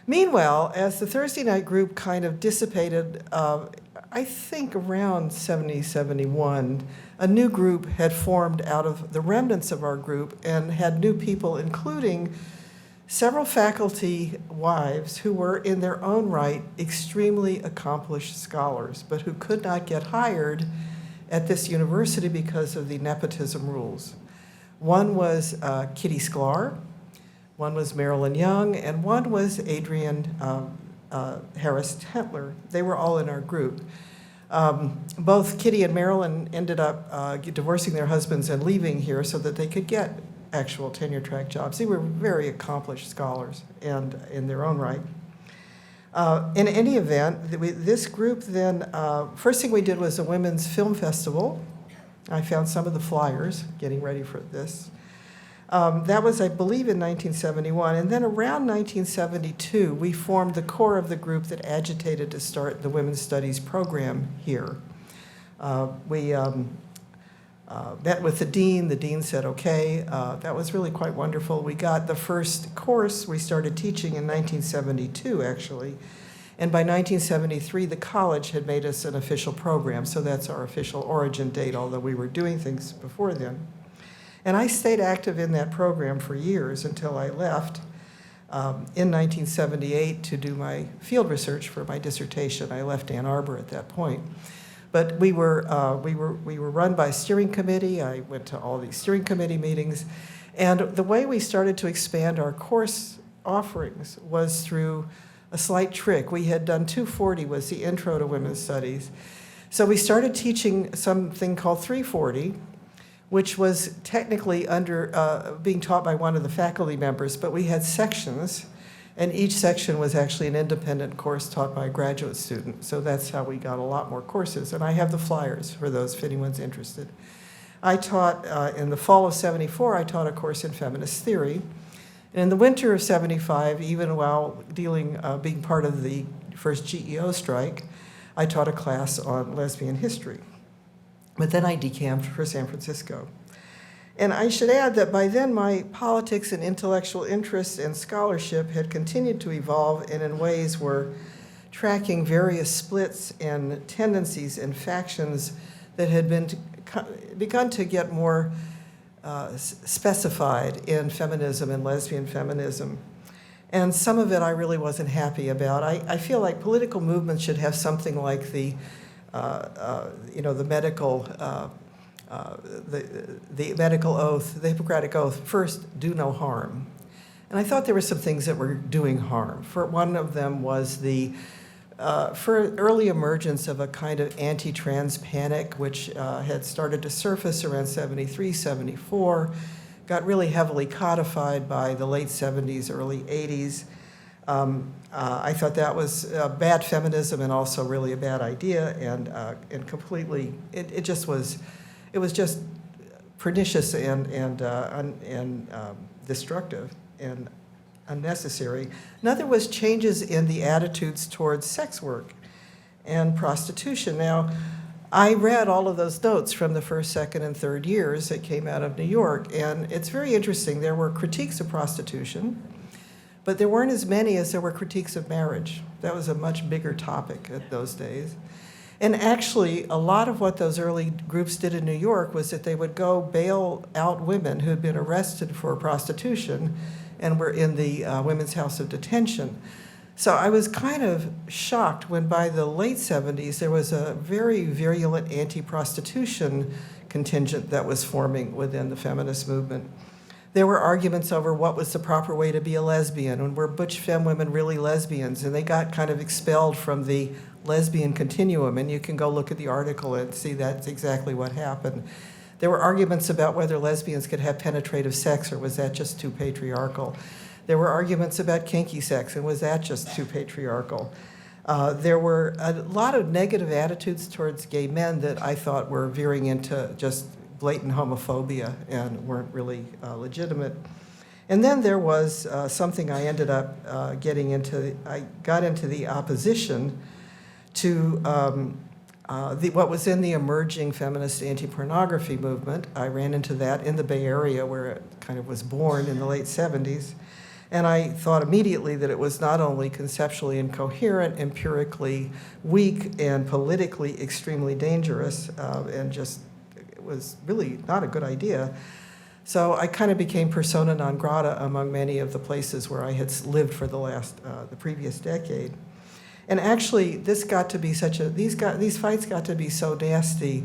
Meanwhile, as the Thursday night group kind of dissipated, I think around 70, 71, a new group had formed out of the remnants of our group and had new people, including several faculty wives who were in their own right extremely accomplished scholars, but who could not get hired at this university because of the nepotism rules. One was Kitty Sklar, one was Marilyn Young, and one was Adrienne Harris Tentler. They were all in our group. Both Kitty and Marilyn ended up divorcing their husbands and leaving here so that they could get actual tenure-track jobs. They were very accomplished scholars and in their own right. In any event, this group then, first thing we did was a women's film festival. I found some of the flyers getting ready for this. That was, I believe, in 1971. And then around 1972, we formed the core of the group that agitated to start the Women's Studies program here. We met with the dean. The dean said, okay. That was really quite wonderful. We got the first course we started teaching in 1972, actually. And by 1973, the college had made us an official program. So that's our official origin date, although we were doing things before then. And I stayed active in that program for years until I left in 1978 to do my field research for my dissertation. I left Ann Arbor at that point. But we were run by a steering committee. I went to all these steering committee meetings. And the way we started to expand our course offerings was through a slight trick. We had done 240 was the intro to women's studies. So we started teaching something called 340, which was technically being taught by one of the faculty members, but we had sections, and each section was actually an independent course taught by a graduate student. So that's how we got a lot more courses, and I have the flyers for those if anyone's interested. I taught, in the fall of '74, I taught a course in feminist theory. And in the winter of '75, even while being part of the first GEO strike, I taught a class on lesbian history. But then I decamped for San Francisco. And I should add that by then my politics and intellectual interests and scholarship had continued to evolve and in ways were tracking various splits and tendencies and factions that had begun to get more specified in feminism and lesbian feminism. And some of it I really wasn't happy about. I feel like political movements should have something like the medical oath, the Hippocratic Oath, first, do no harm. And I thought there were some things that were doing harm. One of them was the early emergence of a kind of anti-trans panic, which had started to surface around '73, '74, got really heavily codified by the late '70s, early '80s. I thought that was bad feminism and also really a bad idea, and completely, it was just pernicious and destructive and unnecessary. Another was changes in the attitudes towards sex work and prostitution. Now, I read all of those notes from the first, second, and third years that came out of New York, and it's very interesting. There were critiques of prostitution, but there weren't as many as there were critiques of marriage. That was a much bigger topic at those days. And actually, a lot of what those early groups did in New York was that they would go bail out women who had been arrested for prostitution and were in the Women's House of Detention. So I was kind of shocked when by the late '70s there was a very virulent anti-prostitution contingent that was forming within the feminist movement. There were arguments over what was the proper way to be a lesbian, and were butch femme women really lesbians, and they got kind of expelled from the lesbian continuum, and you can go look at the article and see that's exactly what happened. There were arguments about whether lesbians could have penetrative sex, or was that just too patriarchal? There were arguments about kinky sex, and was that just too patriarchal? There were a lot of negative attitudes towards gay men that I thought were veering into just blatant homophobia and weren't really legitimate. And then there was something I ended up getting into. I got into the opposition to what was in the emerging feminist anti-pornography movement. I ran into that in the Bay Area, where it kind of was born in the late '70s. And I thought immediately that it was not only conceptually incoherent, empirically weak, and politically extremely dangerous, and just it was really not a good idea. So I kind of became persona non grata among many of the places where I had lived for the previous decade. And actually, these fights got to be so nasty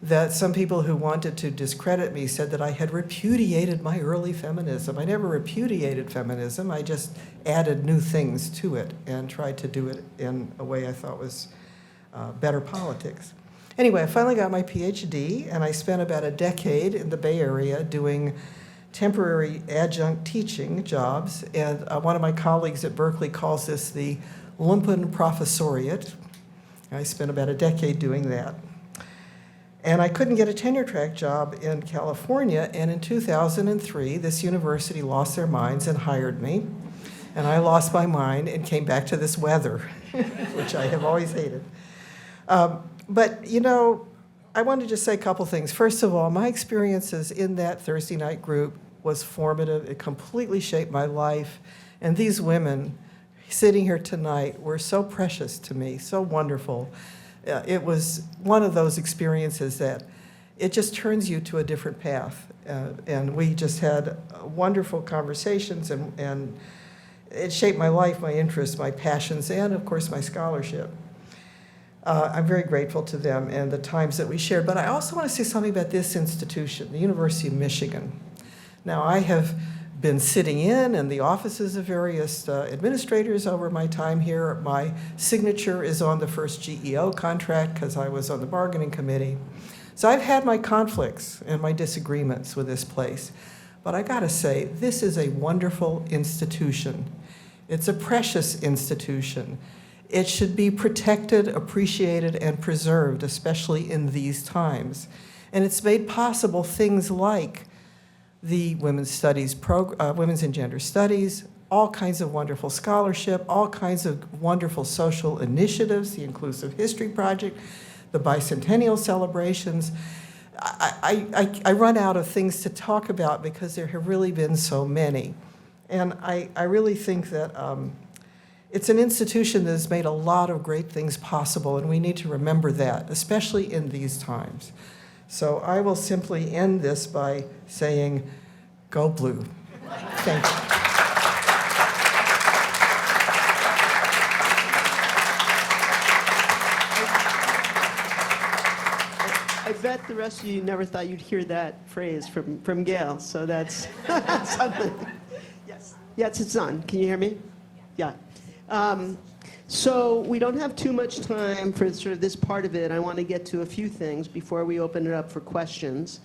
that some people who wanted to discredit me said that I had repudiated my early feminism. I never repudiated feminism. I just added new things to it and tried to do it in a way I thought was better politics. Anyway, I finally got my PhD, and I spent about a decade in the Bay Area doing temporary adjunct teaching jobs, and one of my colleagues at Berkeley calls this the lumpen professoriate. I spent about a decade doing that. And I couldn't get a tenure track job in California, and in 2003, this university lost their minds and hired me, and I lost my mind and came back to this weather, which I have always hated. But, you know, I wanted to just say a couple things. First of all, my experiences in that Thursday night group was formative. It completely shaped my life. And these women sitting here tonight were so precious to me, so wonderful. It was one of those experiences that it just turns you to a different path. And we just had wonderful conversations, and it shaped my life, my interests, my passions, and of course my scholarship. I'm very grateful to them and the times that we shared. But I also want to say something about this institution, the University of Michigan. Now, I have been sitting in the offices of various administrators over my time here. My signature is on the first GEO contract because I was on the bargaining committee. So I've had my conflicts and my disagreements with this place. But I got to say, this is a wonderful institution. It's a precious institution. It should be protected, appreciated, and preserved, especially in these times. And it's made possible things like the Women's Studies Women's and Gender Studies, all kinds of wonderful scholarship, all kinds of wonderful social initiatives, the Inclusive History Project, the bicentennial celebrations. I run out of things to talk about because there have really been so many. And I really think that it's an institution that has made a lot of great things possible, and we need to remember that, especially in these times. So I will simply end this by saying, go blue. Thank you. I bet the rest of you never thought you'd hear that phrase from Gail, so that's something. Yes. Yes, it's on. Can you hear me? Yeah. So we don't have too much time for sort of this part of it. I want to get to a few things before we open it up for questions.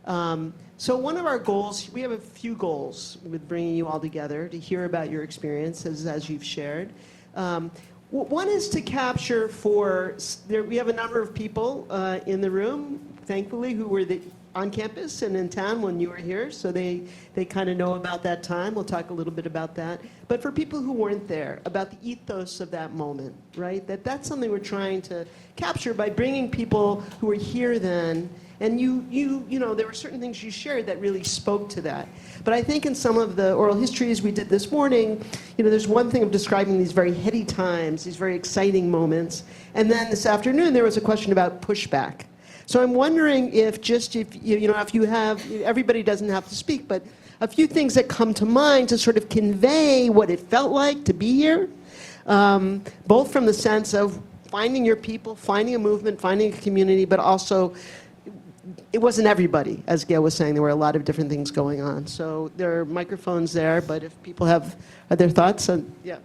So one of our goals, we have a few goals with bringing you all together to hear about your experiences as you've shared. One is to capture we have a number of people in the room, thankfully, who were on campus and in town when you were here, so they kind of know about that time. We'll talk a little bit about that. But for people who weren't there, about the ethos of that moment, right? That's something we're trying to capture by bringing people who were here then. And you know, there were certain things you shared that really spoke to that. But I think in some of the oral histories we did this morning, you know, there's one thing of describing these very heady times, these very exciting moments. And then this afternoon, there was a question about pushback. So I'm wondering if you have, everybody doesn't have to speak, but a few things that come to mind to sort of convey what it felt like to be here, both from the sense of finding your people, finding a movement, finding a community, but also it wasn't everybody, as Gail was saying. There were a lot of different things going on. So there are microphones there, but if people have other thoughts, yeah.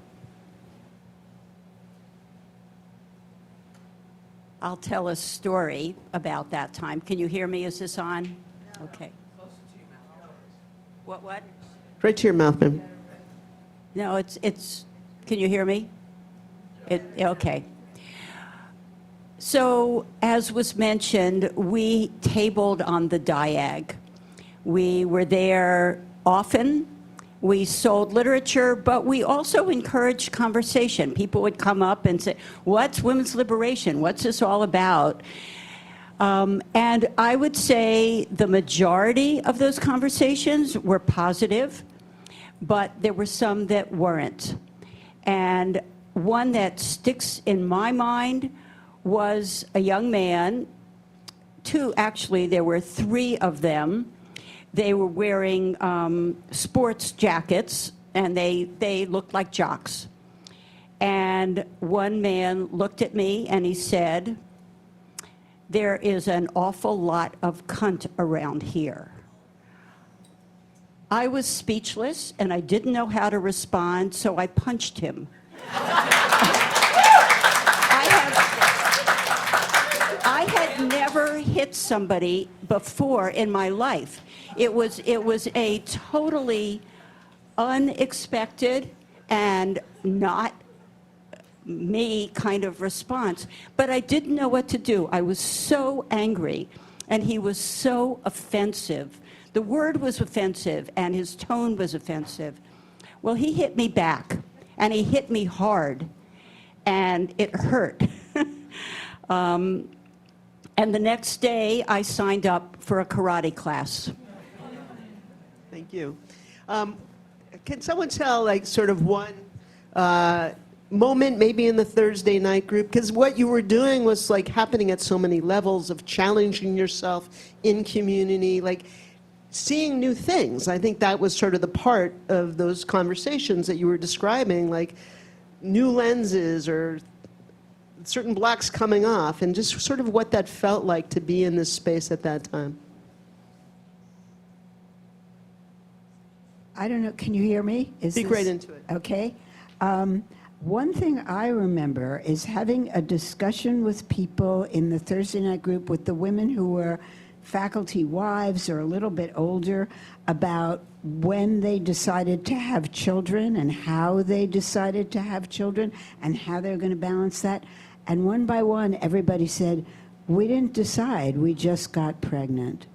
I'll tell a story about that time. Can you hear me? Is this on? Okay. What? Right to your mouth, ma'am. No, it's, can you hear me? Okay. So, as was mentioned, we tabled on the Diag. We were there often. We sold literature, but we also encouraged conversation. People would come up and say, what's women's liberation? What's this all about? And I would say the majority of those conversations were positive, but there were some that weren't. And one that sticks in my mind was a young man, there were three of them. They were wearing sports jackets, and they looked like jocks. And one man looked at me and he said, "There is an awful lot of cunt around here." I was speechless and I didn't know how to respond, so I punched him. never hit somebody before in my life. It was a totally unexpected and not me kind of response. But I didn't know what to do. I was so angry, and he was so offensive. The word was offensive, and his tone was offensive. Well, he hit me back, and he hit me hard, and it hurt. And the next day, I signed up for a karate class. Thank you. Can someone tell, like, sort of one moment maybe in the Thursday night group? Because what you were doing was, like, happening at so many levels of challenging yourself in community, like, seeing new things. I think that was sort of the part of those conversations that you were describing, like new lenses or certain blocks coming off, and just sort of what that felt like to be in this space at that time. I don't know, can you hear me? Speak right into it. Okay. One thing I remember is having a discussion with people in the Thursday night group with the women who were faculty wives or a little bit older about when they decided to have children and how they decided to have children and how they're going to balance that. And one by one, everybody said, we didn't decide, we just got pregnant.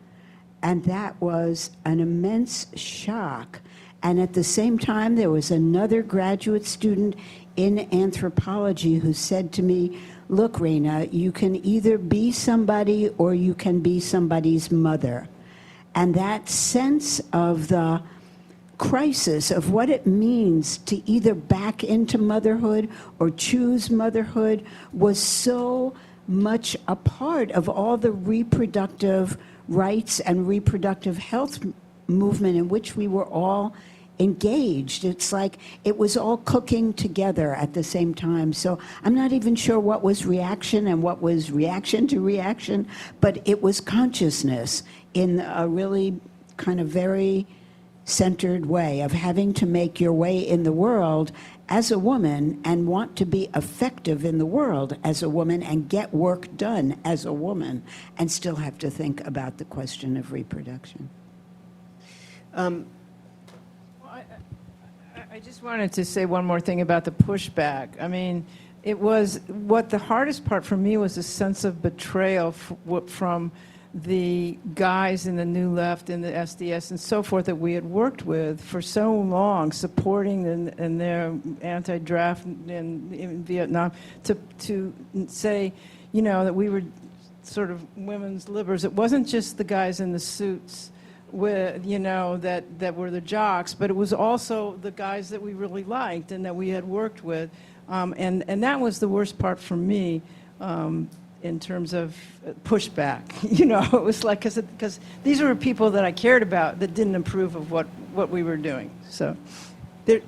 And that was an immense shock. And at the same time, there was another graduate student in anthropology who said to me, look, Raina, you can either be somebody or you can be somebody's mother. And that sense of the crisis of what it means to either back into motherhood or choose motherhood was so much a part of all the reproductive rights and reproductive health movement in which we were all engaged. It's like it was all cooking together at the same time. So I'm not even sure what was reaction and what was reaction to reaction, but it was consciousness in a really kind of very centered way of having to make your way in the world as a woman and want to be effective in the world as a woman and get work done as a woman and still have to think about the question of reproduction. I just wanted to say one more thing about the pushback. I mean, it was, what the hardest part for me was a sense of betrayal from the guys in the New Left and the SDS and so forth that we had worked with for so long, supporting in their anti-draft in Vietnam, to say, you know, that we were sort of women's livers. It wasn't just the guys in the suits with, you know, that were the jocks, but it was also the guys that we really liked and that we had worked with. And that was the worst part for me in terms of pushback. You know, it was like, because these were people that I cared about that didn't approve of what we were doing. So There,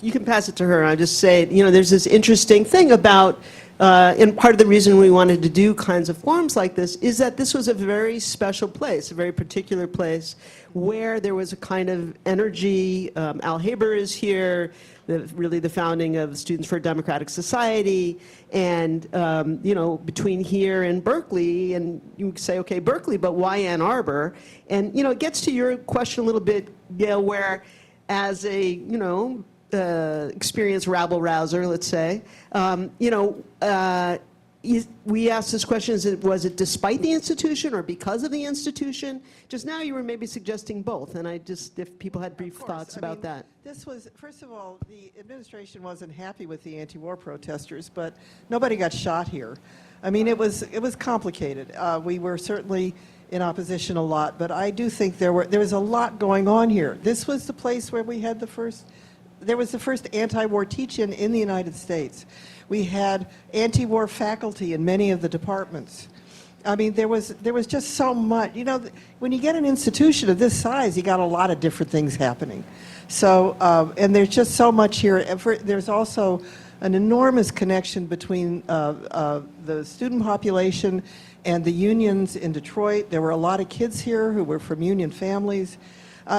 you can pass it to her. I just say, you know, there's this interesting thing about, and part of the reason we wanted to do kinds of forums like this is that this was a very special place, a very particular place where there was a kind of energy. Al Haber is here, really the founding of Students for a Democratic Society, and you know, between here and Berkeley, and you say, okay, Berkeley, but why Ann Arbor? And you know, it gets to your question a little bit, Gail, where as a, you know, experienced rabble-rouser, let's say, you know, we asked this question, was it despite the institution or because of the institution? Just now you were maybe suggesting both, and I just, if people had brief thoughts about that. This was, first of all, the administration wasn't happy with the anti-war protesters, but nobody got shot here. I mean, it was complicated. We were certainly in opposition a lot, but I do think there was a lot going on here. This was the place where we had there was the first anti-war teach-in in the United States. We had anti-war faculty in many of the departments. I mean, there was just so much. You know, when you get an institution of this size, you got a lot of different things happening. So, and there's just so much here. There's also an enormous connection between the student population and the unions in Detroit. There were a lot of kids here who were from union families.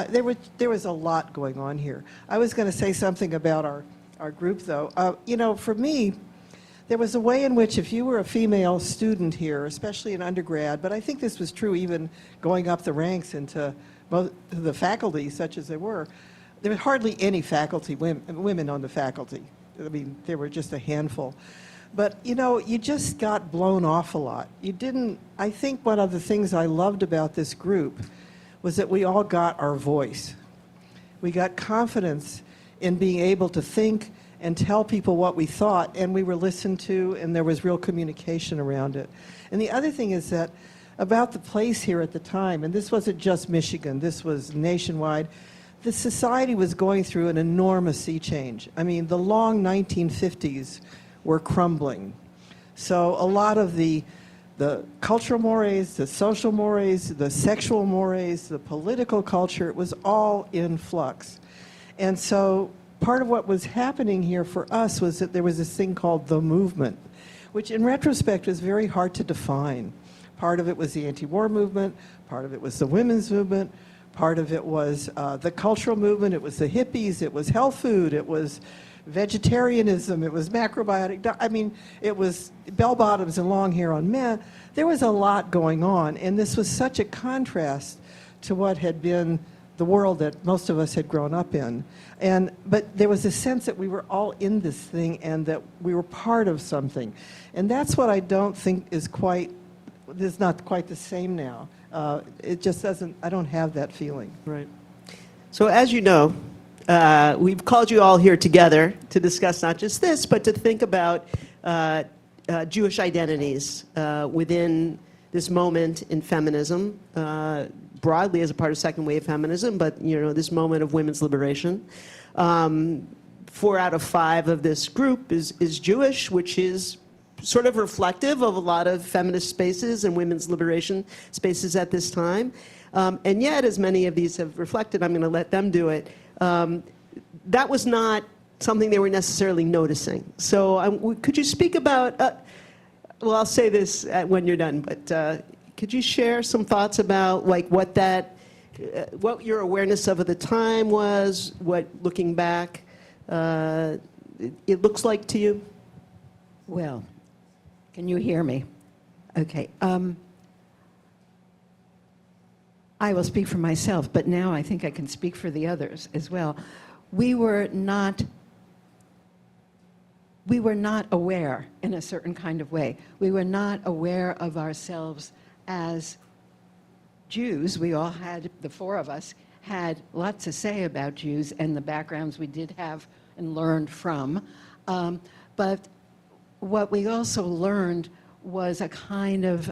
There was a lot going on here. I was going to say something about our group, though. You know, for me, there was a way in which if you were a female student here, especially in undergrad, but I think this was true even going up the ranks into the faculty, such as there were were hardly any faculty, women on the faculty. I mean, there were just a handful. But, you know, you just got blown off a lot. You didn't, I think one of the things I loved about this group was that we all got our voice. We got confidence in being able to think and tell people what we thought, and we were listened to, and there was real communication around it. And the other thing is that about the place here at the time, and this wasn't just Michigan, this was nationwide, the society was going through an enormous sea change. I mean, the long 1950s were crumbling. So a lot of the cultural mores, the social mores, the sexual mores, the political culture, it was all in flux. And so part of what was happening here for us was that there was this thing called the movement, which in retrospect was very hard to define. Part of it was the anti-war movement, part of it was the women's movement, part of it was the cultural movement, it was the hippies, it was health food, it was vegetarianism, it was macrobiotic, I mean, it was bell-bottoms and long hair on men. There was a lot going on, and this was such a contrast to what had been the world that most of us had grown up in. But there was a sense that we were all in this thing and that we were part of something. And that's what I don't think is not quite the same now. It just doesn't, I don't have that feeling. Right. So as you know, we've called you all here together to discuss not just this, but to think about Jewish identities within this moment in feminism, broadly as a part of second wave feminism, but you know, this moment of women's liberation. 4 out of 5 of this group is Jewish, which is sort of reflective of a lot of feminist spaces and women's liberation spaces at this time. And yet, as many of these have reflected, I'm going to let them do it, that was not something they were necessarily noticing. So could you speak about, well, I'll say this when you're done, but could you share some thoughts about like what your awareness of at the time was, what looking back it looks like to you? Well, can you hear me? Okay. I will speak for myself, but now I think I can speak for the others as well. We were not aware in a certain kind of way. We were not aware of ourselves as Jews. We all had, the 4 of us, had lots to say about Jews and the backgrounds we did have and learned from. But what we also learned was a kind of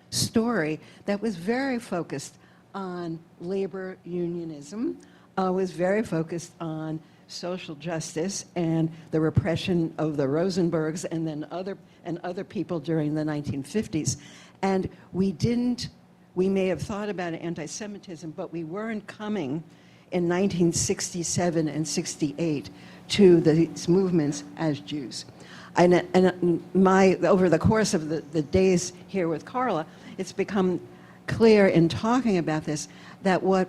story that was very focused on labor unionism, was very focused on social justice and the repression of the Rosenbergs and then other people during the 1950s. And we may have thought about anti-Semitism, but we weren't coming in 1967 and 68 to these movements as Jews. And over the course of the days here with Carla, it's become clear in talking about this that what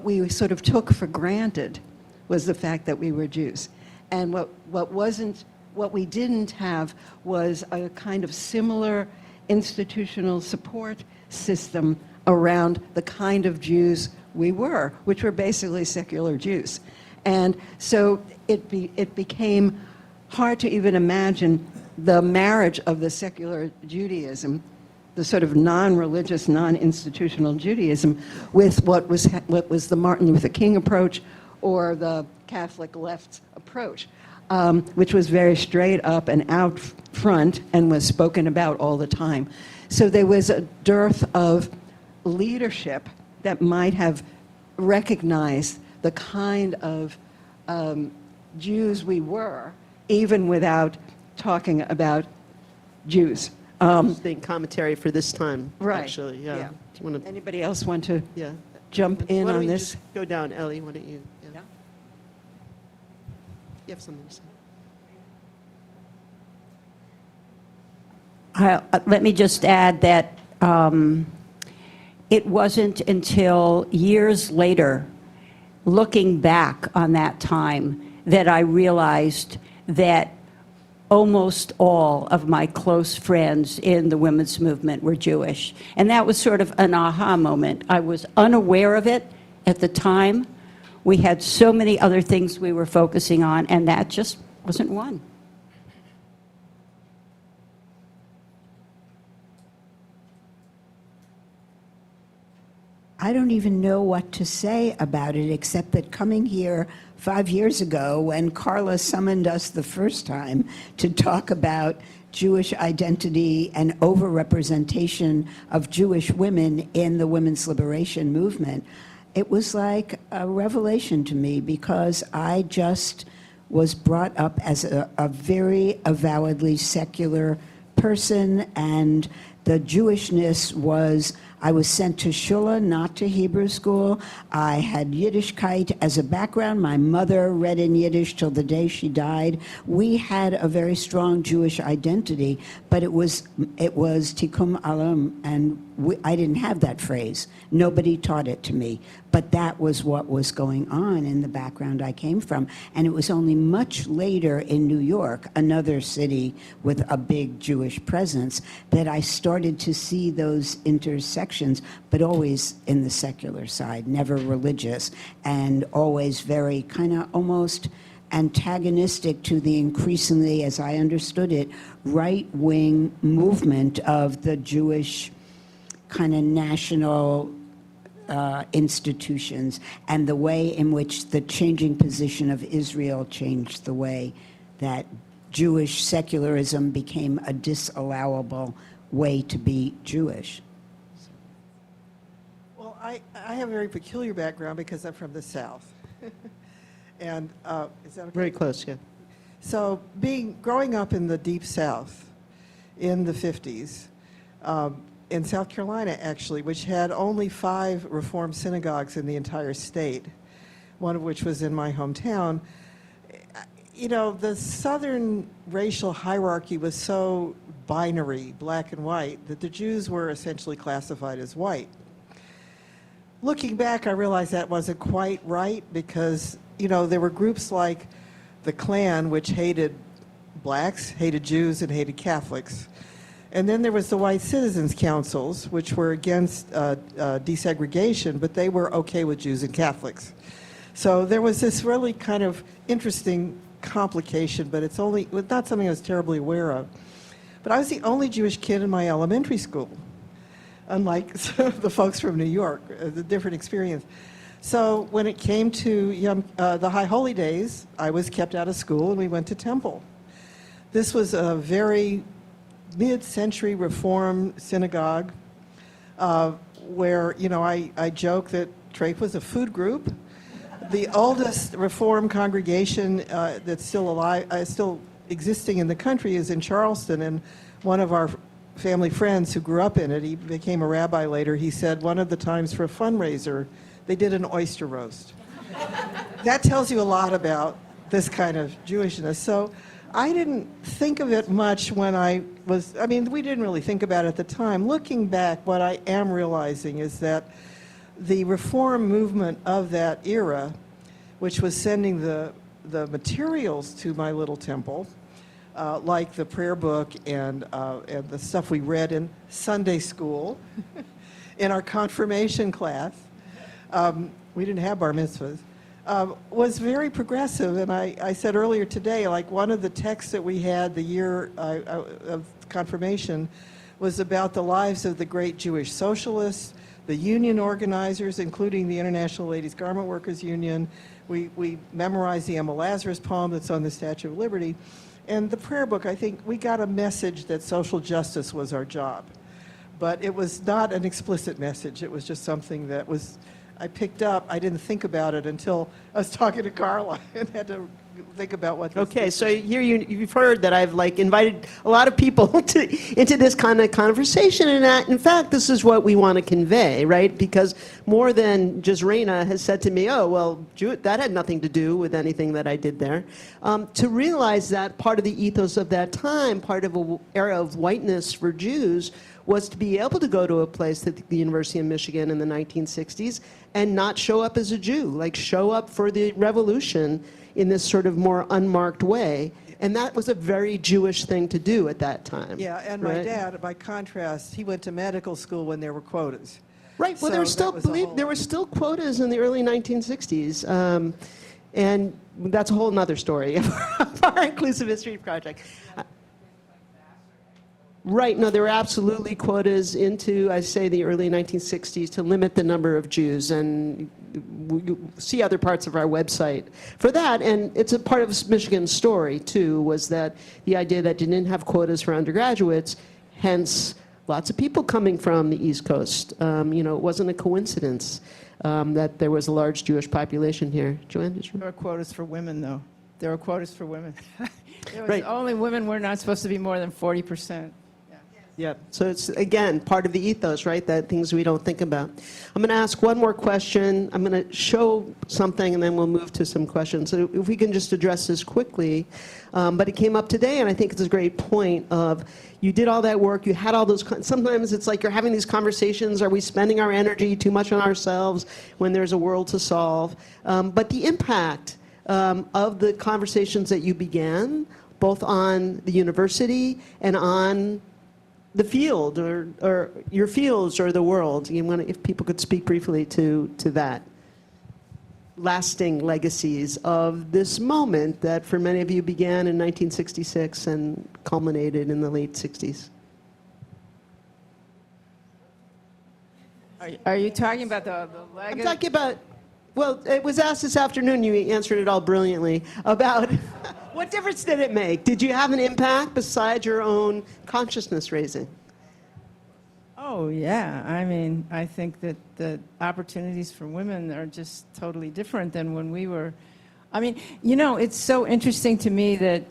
we sort of took for granted was the fact that we were Jews. And what we didn't have was a kind of similar institutional support system around the kind of Jews we were, which were basically secular Jews. And so it became hard to even imagine the marriage of the secular Judaism, the sort of non-religious, non-institutional Judaism, with what was the Martin Luther King approach or the Catholic left's approach, which was very straight up and out front and was spoken about all the time. So there was a dearth of leadership that might have recognized the kind of Jews we were, even without talking about Jews. Interesting commentary for this time, Right. actually. Yeah. Yeah. Do you want to? Anybody else want to Yeah. jump in Why don't on you this? just go down, Ellie. Why don't you? Yeah. Yeah. You have something to say. Let me just add that it wasn't until years later, looking back on that time, that I realized that almost all of my close friends in the women's movement were Jewish. And that was sort of an aha moment. I was unaware of it at the time. We had so many other things we were focusing on, and that just wasn't one. I don't even know what to say about it, except that coming here 5 years ago, when Carla summoned us the first time to talk about Jewish identity and overrepresentation of Jewish women in the women's liberation movement, it was like a revelation to me, because I just was brought up as a very avowedly secular person, and the Jewishness was, I was sent to Shula, not to Hebrew school. I had Yiddishkeit as a background. My mother read in Yiddish till the day she died. We had a very strong Jewish identity, but it was Tikkun Olam, and I didn't have that phrase. Nobody taught it to me, but that was what was going on in the background I came from. And it was only much later in New York, another city with a big Jewish presence, that I started to see those intersections, but always in the secular side, never religious, and always very kind of almost antagonistic to the increasingly, as I understood it, right-wing movement of the Jewish kind of national institutions, and the way in which the changing position of Israel changed the way that Jewish secularism became a disallowable way to be Jewish. Well, I have a very peculiar background because I'm from the South. And is that okay? Very close, yeah. So growing up in the Deep South in the 50s, in South Carolina, actually, which had only 5 Reform synagogues in the entire state, one of which was in my hometown, you know, the Southern racial hierarchy was so binary, black and white, that the Jews were essentially classified as white. Looking back, I realized that wasn't quite right, because, you know, there were groups like the Klan, which hated blacks, hated Jews, and hated Catholics. And then there was the White Citizens Councils, which were against desegregation, but they were okay with Jews and Catholics. So there was this really kind of interesting complication, but it's not something I was terribly aware of. But I was the only Jewish kid in my elementary school, unlike the folks from New York, the different experience. So when it came to the High Holy Days, I was kept out of school and we went to temple. This was a very mid-century Reform synagogue where, you know, I joke that Trape was a food group. The oldest Reform congregation that's still alive, still existing in the country, is in Charleston, and one of our family friends who grew up in it, he became a rabbi later, he said one of the times for a fundraiser, they did an oyster roast. That tells you a lot about this kind of Jewishness. So I didn't think of it much when we didn't really think about it at the time. Looking back, what I am realizing is that the Reform movement of that era, which was sending the materials to my little temple, like the prayer book and the stuff we read in Sunday school, in our confirmation class, we didn't have bar mitzvahs, was very progressive. And I said earlier today, like one of the texts that we had the year of confirmation was about the lives of the great Jewish socialists, the union organizers, including the International Ladies Garment Workers Union. We memorized the Emma Lazarus poem that's on the Statue of Liberty. And the prayer book, I think we got a message that social justice was our job. But it was not an explicit message. It was just something that I picked up. I didn't think about it until I was talking to Carla and had to think about what this Okay, is. so here you've heard that I've invited a lot of people into this kind of conversation, and in fact, this is what we want to convey, right? Because more than just Raina has said to me, oh, well, that had nothing to do with anything that I did there. To realize that part of the ethos of that time, part of an era of whiteness for Jews, was to be able to go to a place like the University of Michigan in the 1960s and not show up as a Jew, show up for the revolution in this sort of more unmarked way. And that was a very Jewish thing to do at that time. Yeah, and my right? dad, by contrast, he went to medical school when there were quotas. Right. Well, So there were still, that was a believe whole- there were still quotas in the early 1960s, and that's a whole nother story of our inclusive history project. Right. No, there were absolutely quotas into, I say, the early 1960s to limit the number of Jews, and you see other parts of our website for that. And it's a part of Michigan's story too. Was that the idea that you didn't have quotas for undergraduates, hence lots of people coming from the East Coast. You know, it wasn't a coincidence that there was a large Jewish population here. Joanne, did you? There are quotas for women, though. There are quotas for women. There was Right. only women were not supposed to be more than 40%. Yeah. So it's, again, part of the ethos, right? That things we don't think about. I'm going to ask one more question. I'm going to show something, and then we'll move to some questions. So if we can just address this quickly. But it came up today, and I think it's a great point of you did all that work. You had all those. Sometimes it's like you're having these conversations. Are we spending our energy too much on ourselves when there's a world to solve? But the impact of the conversations that you began, both on the university and on the field or your fields or the world. You want to, if people could speak briefly to that. Lasting legacies of this moment that for many of you began in 1966 and culminated in the late 60s. Are you talking about the legacy? I'm talking about, well, it was asked this afternoon, you answered it all brilliantly, about what difference did it make? Did you have an impact besides your own consciousness raising? Oh, yeah. I mean, I think that the opportunities for women are just totally different than when we were. I mean, you know, it's so interesting to me that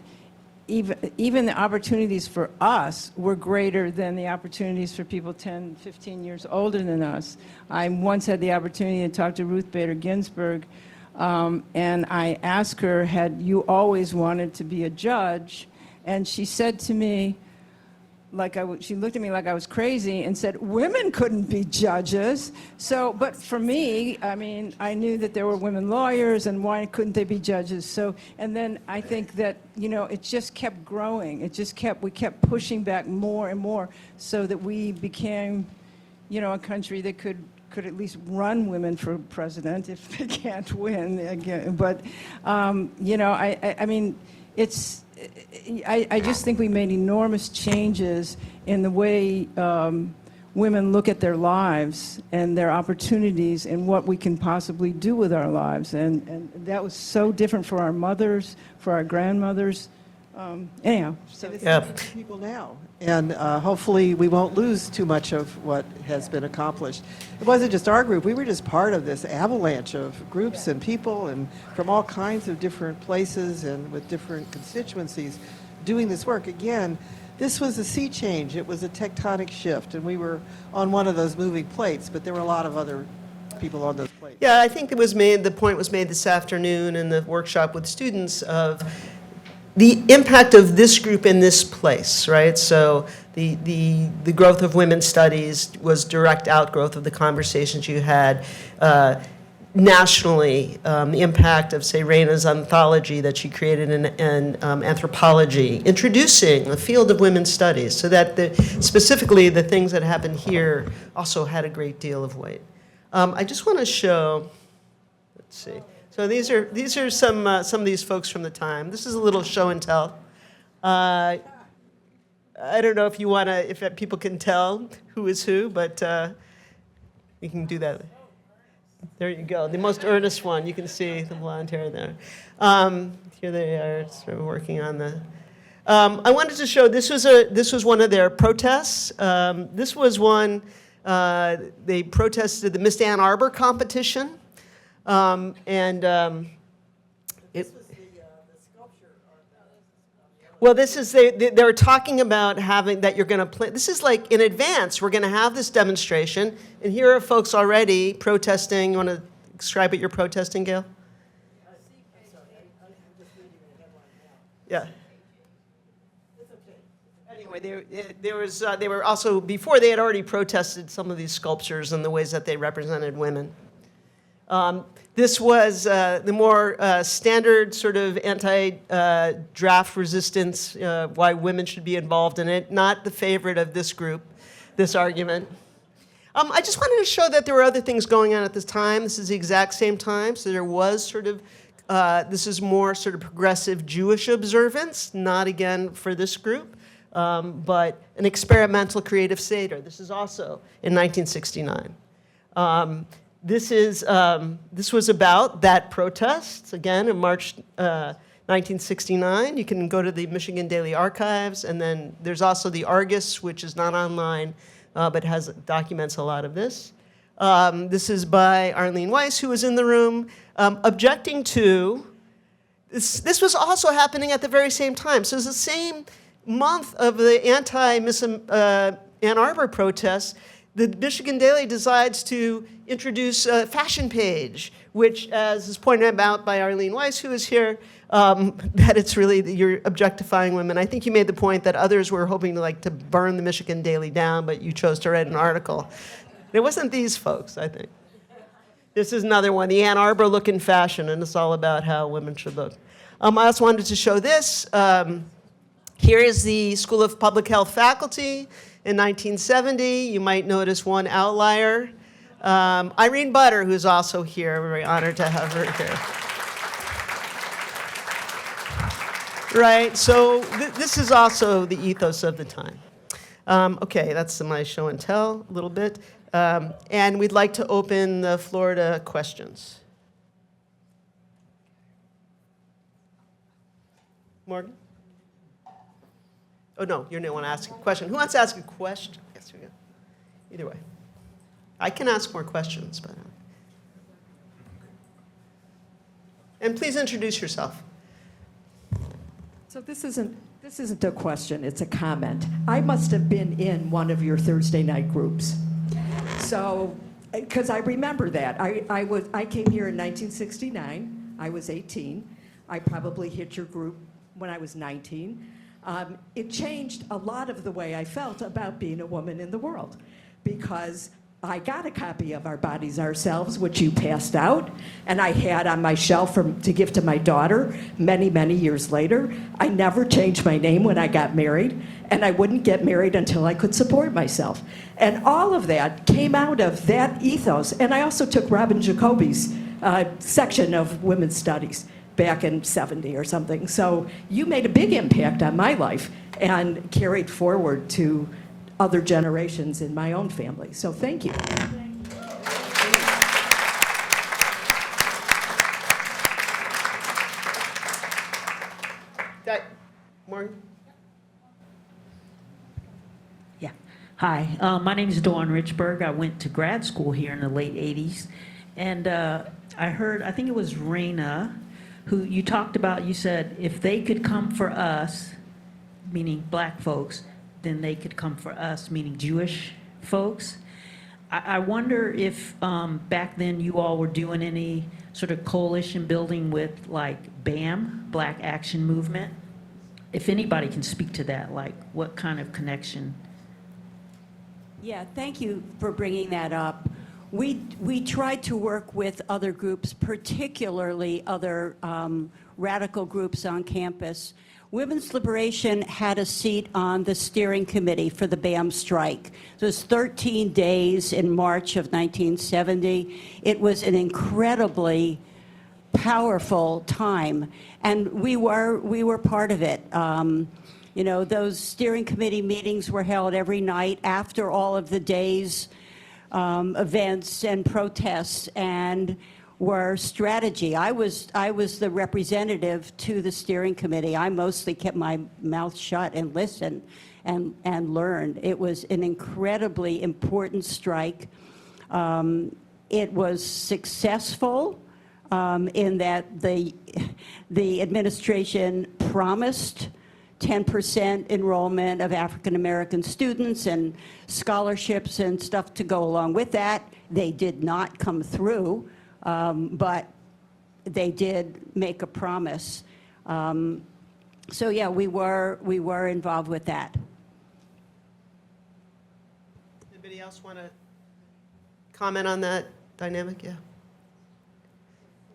even the opportunities for us were greater than the opportunities for people 10, 15 years older than us. I once had the opportunity to talk to Ruth Bader Ginsburg, and I asked her, had you always wanted to be a judge? And she said to me, she looked at me like I was crazy and said, women couldn't be judges. So, but for me, I mean, I knew that there were women lawyers, and why couldn't they be judges? So, and then I think that, you know, it just kept growing. We kept pushing back more and more so that we became, you know, a country that could at least run women for president if they can't win again. But, you know, I mean, I just think we made enormous changes in the way women look at their lives and their opportunities and what we can possibly do with our lives. And that was so different for our mothers, for our grandmothers. Anyhow, so It's different for people now. And hopefully we won't lose too much of what has been accomplished. It wasn't just our group. We were just part of this avalanche of groups and people and from all kinds of different places and with different constituencies doing this work. Again, this was a sea change. It was a tectonic shift. And we were on one of those moving plates, but there were a lot of other people on those plates. Yeah, I think the point was made this afternoon in the workshop with students of the impact of this group in this place, right? So the growth of women's studies was direct outgrowth of the conversations you had nationally. The impact of, say, Raina's anthology that she created in anthropology, introducing the field of women's studies, so that specifically the things that happened here also had a great deal of weight. I just want to show, let's see. So these are some of these folks from the time. This is a little show and tell. I don't know if you want to, if people can tell who is who, but we can do that. There you go. The most earnest one. You can see the blonde hair there. Here they are, sort of working on the. I wanted to show. This was one of their protests. This was one they protested the Miss Ann Arbor competition. Well, this is they're talking about having that you're going to play. This is like in advance. We're going to have this demonstration, and here are folks already protesting. You want to describe what you're protesting, Gail? Yeah. Anyway, they were also before they had already protested some of these sculptures and the ways that they represented women. This was the more standard sort of anti-draft resistance, why women should be involved in it, not the favorite of this group, this argument. I just wanted to show that there were other things going on at this time. This is the exact same time, so there was sort of, this is more sort of progressive Jewish observance, not again for this group, but an experimental creative Seder. This is also in 1969. This was about that protest, again, in March 1969. You can go to the Michigan Daily Archives, and then there's also the Argus, which is not online, but documents a lot of this. This is by Arlene Weiss, who was in the room, objecting to, this was also happening at the very same time. So it's the same month of the anti-Miss Ann Arbor protests. The Michigan Daily decides to introduce a fashion page, which, as is pointed out by Arlene Weiss, who is here, that it's really that you're objectifying women. I think you made the point that others were hoping to burn the Michigan Daily down, but you chose to write an article. It wasn't these folks, I think. This is another one, the Ann Arbor look in fashion, and it's all about how women should look. I also wanted to show this. Here is the School of Public Health faculty in 1970. You might notice one outlier. Irene Butter, who's also here. We're very honored to have her here. Right, so this is also the ethos of the time. Okay, that's my show and tell a little bit. And we'd like to open the floor to questions. Morgan? Oh, no, you don't want to ask a question. Who wants to ask a question? Yes, we go. Either way. I can ask more questions, but... And please introduce yourself. So this isn't a question, it's a comment. I must have been in one of your Thursday night groups. So, because I remember that. I came here in 1969. I was 18. I probably hit your group when I was 19. It changed a lot of the way I felt about being a woman in the world, because I got a copy of Our Bodies, Ourselves, which you passed out, and I had on my shelf to give to my daughter many, many years later. I never changed my name when I got married, and I wouldn't get married until I could support myself. And all of that came out of that ethos. And I also took Robin Jacoby's section of women's studies back in 70 or something. So you made a big impact on my life and carried forward to other generations in my own family. So thank you. Morgan? Yeah. Hi, my name is Dawn Richburg. I went to grad school here in the late 80s. And I heard, I think it was Raina, who you talked about, you said, if they could come for us, meaning black folks, then they could come for us, meaning Jewish folks. I wonder if back then you all were doing any sort of coalition building with like BAM, Black Action Movement. If anybody can speak to that, like what kind of connection? Yeah, thank you for bringing that up. We tried to work with other groups, particularly other radical groups on campus. Women's Liberation had a seat on the steering committee for the BAM strike. It was 13 days in March of 1970. It was an incredibly powerful time, and we were part of it. You know, those steering committee meetings were held every night after all of the day's events and protests, and were strategy. I was the representative to the steering committee. I mostly kept my mouth shut and listened and learned. It was an incredibly important strike. It was successful in that the administration promised 10% enrollment of African American students and scholarships and stuff to go along with that. They did not come through, but they did make a promise. So yeah, we were involved with that. Anybody else want to comment on that dynamic? Yeah.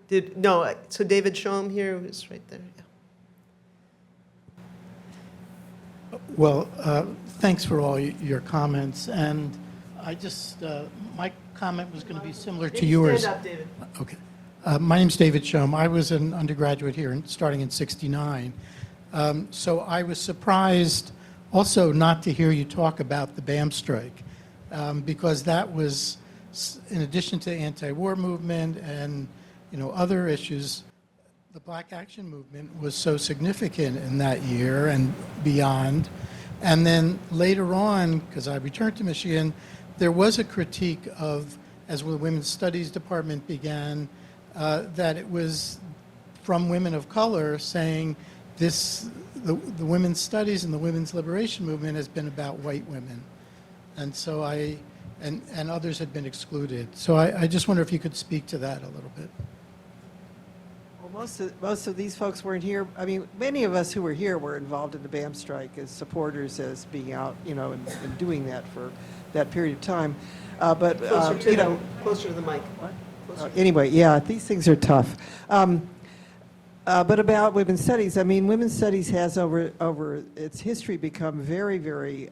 So David, show him here, it's right there. Yeah. Well, thanks for all your comments, and I just, my comment was going to be similar to yours. Stand up, David. Okay. My name's David Shum. I was an undergraduate here starting in '69. So I was surprised also not to hear you talk about the BAM strike, because that was, in addition to the anti-war movement and other issues, the Black Action Movement was so significant in that year and beyond. And then later on, because I returned to Michigan, there was a critique of, as the Women's Studies Department began, that it was from women of color saying the women's studies and the women's liberation movement has been about white women. And so and others had been excluded. So I just wonder if you could speak to that a little bit. Well, most of these folks weren't here. I mean, many of us who were here were involved in the BAM strike as supporters, as being out, and doing that for that period of time. But Closer to the mic. What? Anyway, yeah, these things are tough. But about women's studies, I mean, women's studies has over its history become very, very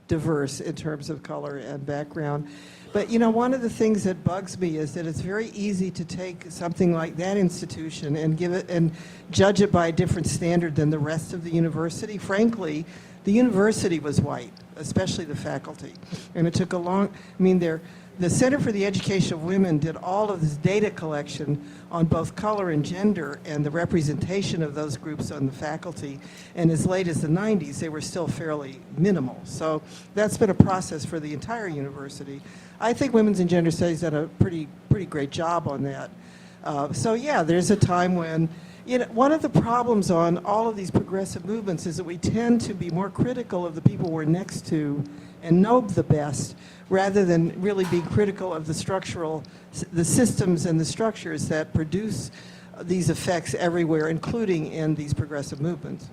diverse in terms of color and background. But one of the things that bugs me is that it's very easy to take something like that institution and give it and judge it by a different standard than the rest of the university. Frankly, the university was white, especially the faculty, and it took a long. I mean, the Center for the Education of Women did all of this data collection on both color and gender and the representation of those groups on the faculty. And as late as the 90s, they were still fairly minimal. So that's been a process for the entire university. I think Women's and Gender Studies did a pretty great job on that. So yeah, there's a time when, one of the problems on all of these progressive movements is that we tend to be more critical of the people we're next to and know the best, rather than really being critical of the systems and the structures that produce these effects everywhere, including in these progressive movements.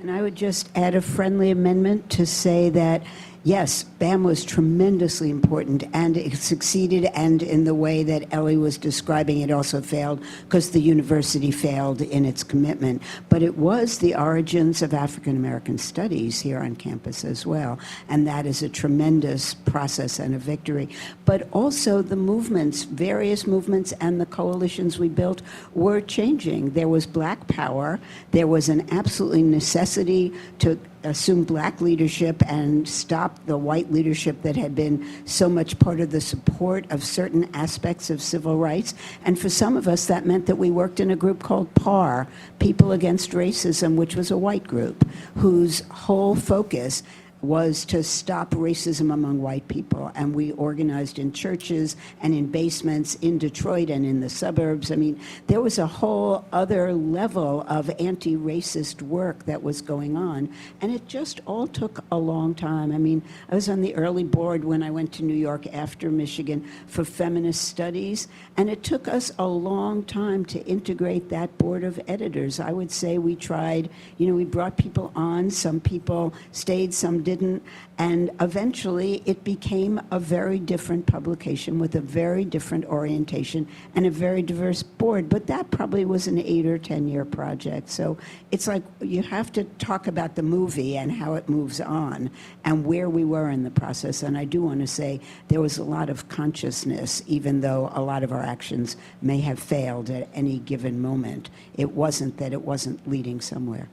And I would just add a friendly amendment to say that, yes, BAM was tremendously important, and it succeeded, and in the way that Ellie was describing, it also failed because the university failed in its commitment. But it was the origins of African American studies here on campus as well, and that is a tremendous process and a victory. But also the movements, various movements and the coalitions we built were changing. There was Black power. There was an absolutely necessity to assume Black leadership and stop the white leadership that had been so much part of the support of certain aspects of civil rights. And for some of us, that meant that we worked in a group called PAR, People Against Racism, which was a white group whose whole focus was to stop racism among white people. And we organized in churches and in basements in Detroit and in the suburbs. I mean, there was a whole other level of anti-racist work that was going on. And it just all took a long time. I mean, I was on the early board when I went to New York after Michigan for feminist studies. And it took us a long time to integrate that board of editors. I would say we tried, we brought people on, some people stayed, some didn't, and eventually it became a very different publication with a very different orientation and a very diverse board. But that probably was an 8 or 10 year project. So it's like you have to talk about the movie and how it moves on and where we were in the process. And I do want to say there was a lot of consciousness, even though a lot of our actions may have failed at any given moment. It wasn't that it wasn't leading somewhere.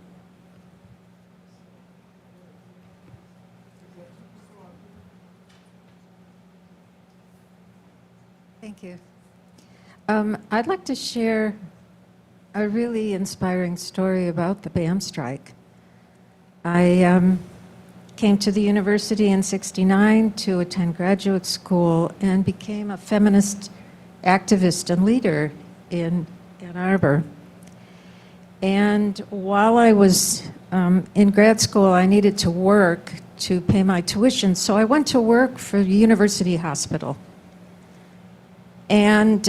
Thank you. I'd like to share a really inspiring story about the BAM strike. I came to the university in '69 to attend graduate school and became a feminist activist and leader in Ann Arbor. And while I was in grad school, I needed to work to pay my tuition, so I went to work for the university hospital. And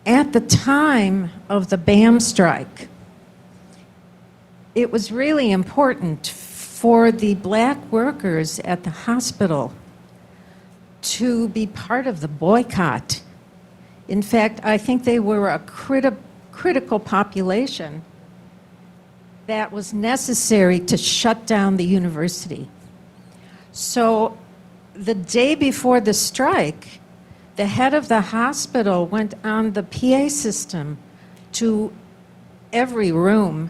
at the time of the BAM strike, it was really important for the Black workers at the hospital to be part of the boycott. In fact, I think they were a critical population that was necessary to shut down the university. So the day before the strike, the head of the hospital went on the PA system to every room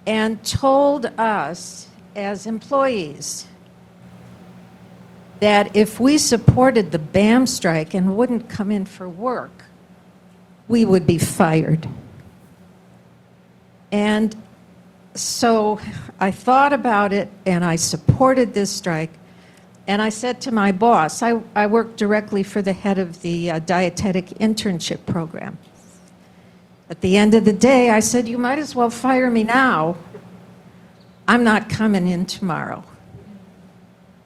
and told us as employees that if we supported the BAM strike and wouldn't come in for work, we would be fired. And so I thought about it and I supported this strike. And I said to my boss, I worked directly for the head of the dietetic internship program. At the end of the day, I said, you might as well fire me now. I'm not coming in tomorrow.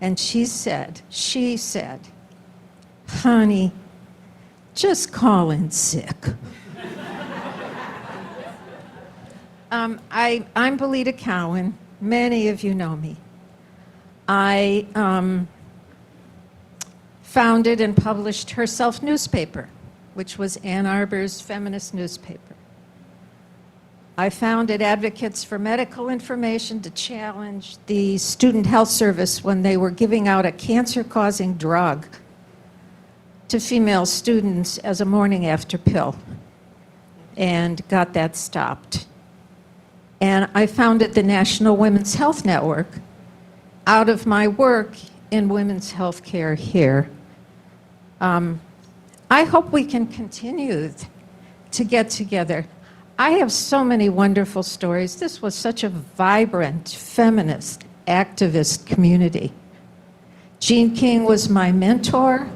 And she said, honey, just call in sick. I'm Belita Cowan. Many of you know me. I founded and published her self-newspaper, which was Ann Arbor's feminist newspaper. I founded Advocates for Medical Information to challenge the Student Health Service when they were giving out a cancer-causing drug to female students as a morning after pill, and got that stopped. And I founded the National Women's Health Network out of my work in women's health care here. I hope we can continue to get together. I have so many wonderful stories. This was such a vibrant, feminist, activist community. Jean King was my mentor,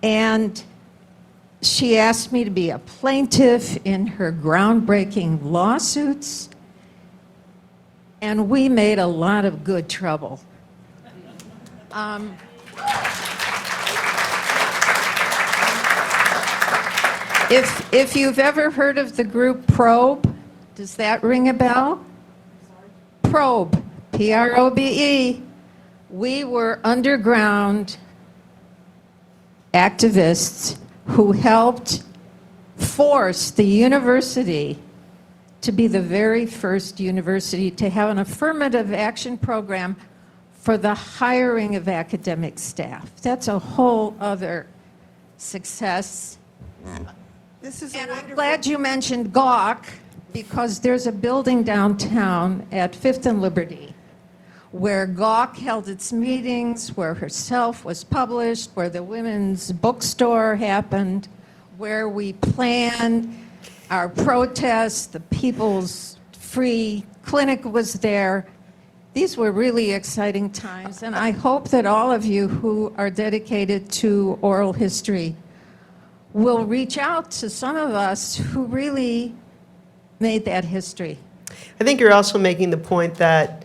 and she asked me to be a plaintiff in her groundbreaking lawsuits, and we made a lot of good trouble. If you've ever heard of the group Probe, does that ring a bell? Probe, P-R-O-B-E. We were underground activists who helped force the university to be the very first university to have an affirmative action program for the hiring of academic staff. That's a whole other success. This is And I'm glad you mentioned Gawk, because there's a building downtown at 5th and Liberty where Gawk held its meetings, where Herself was published, where the women's bookstore happened, where we planned our protests, the People's Free Clinic was there. These were really exciting times, and I hope that all of you who are dedicated to oral history will reach out to some of us who really made that history. I think you're also making the point that,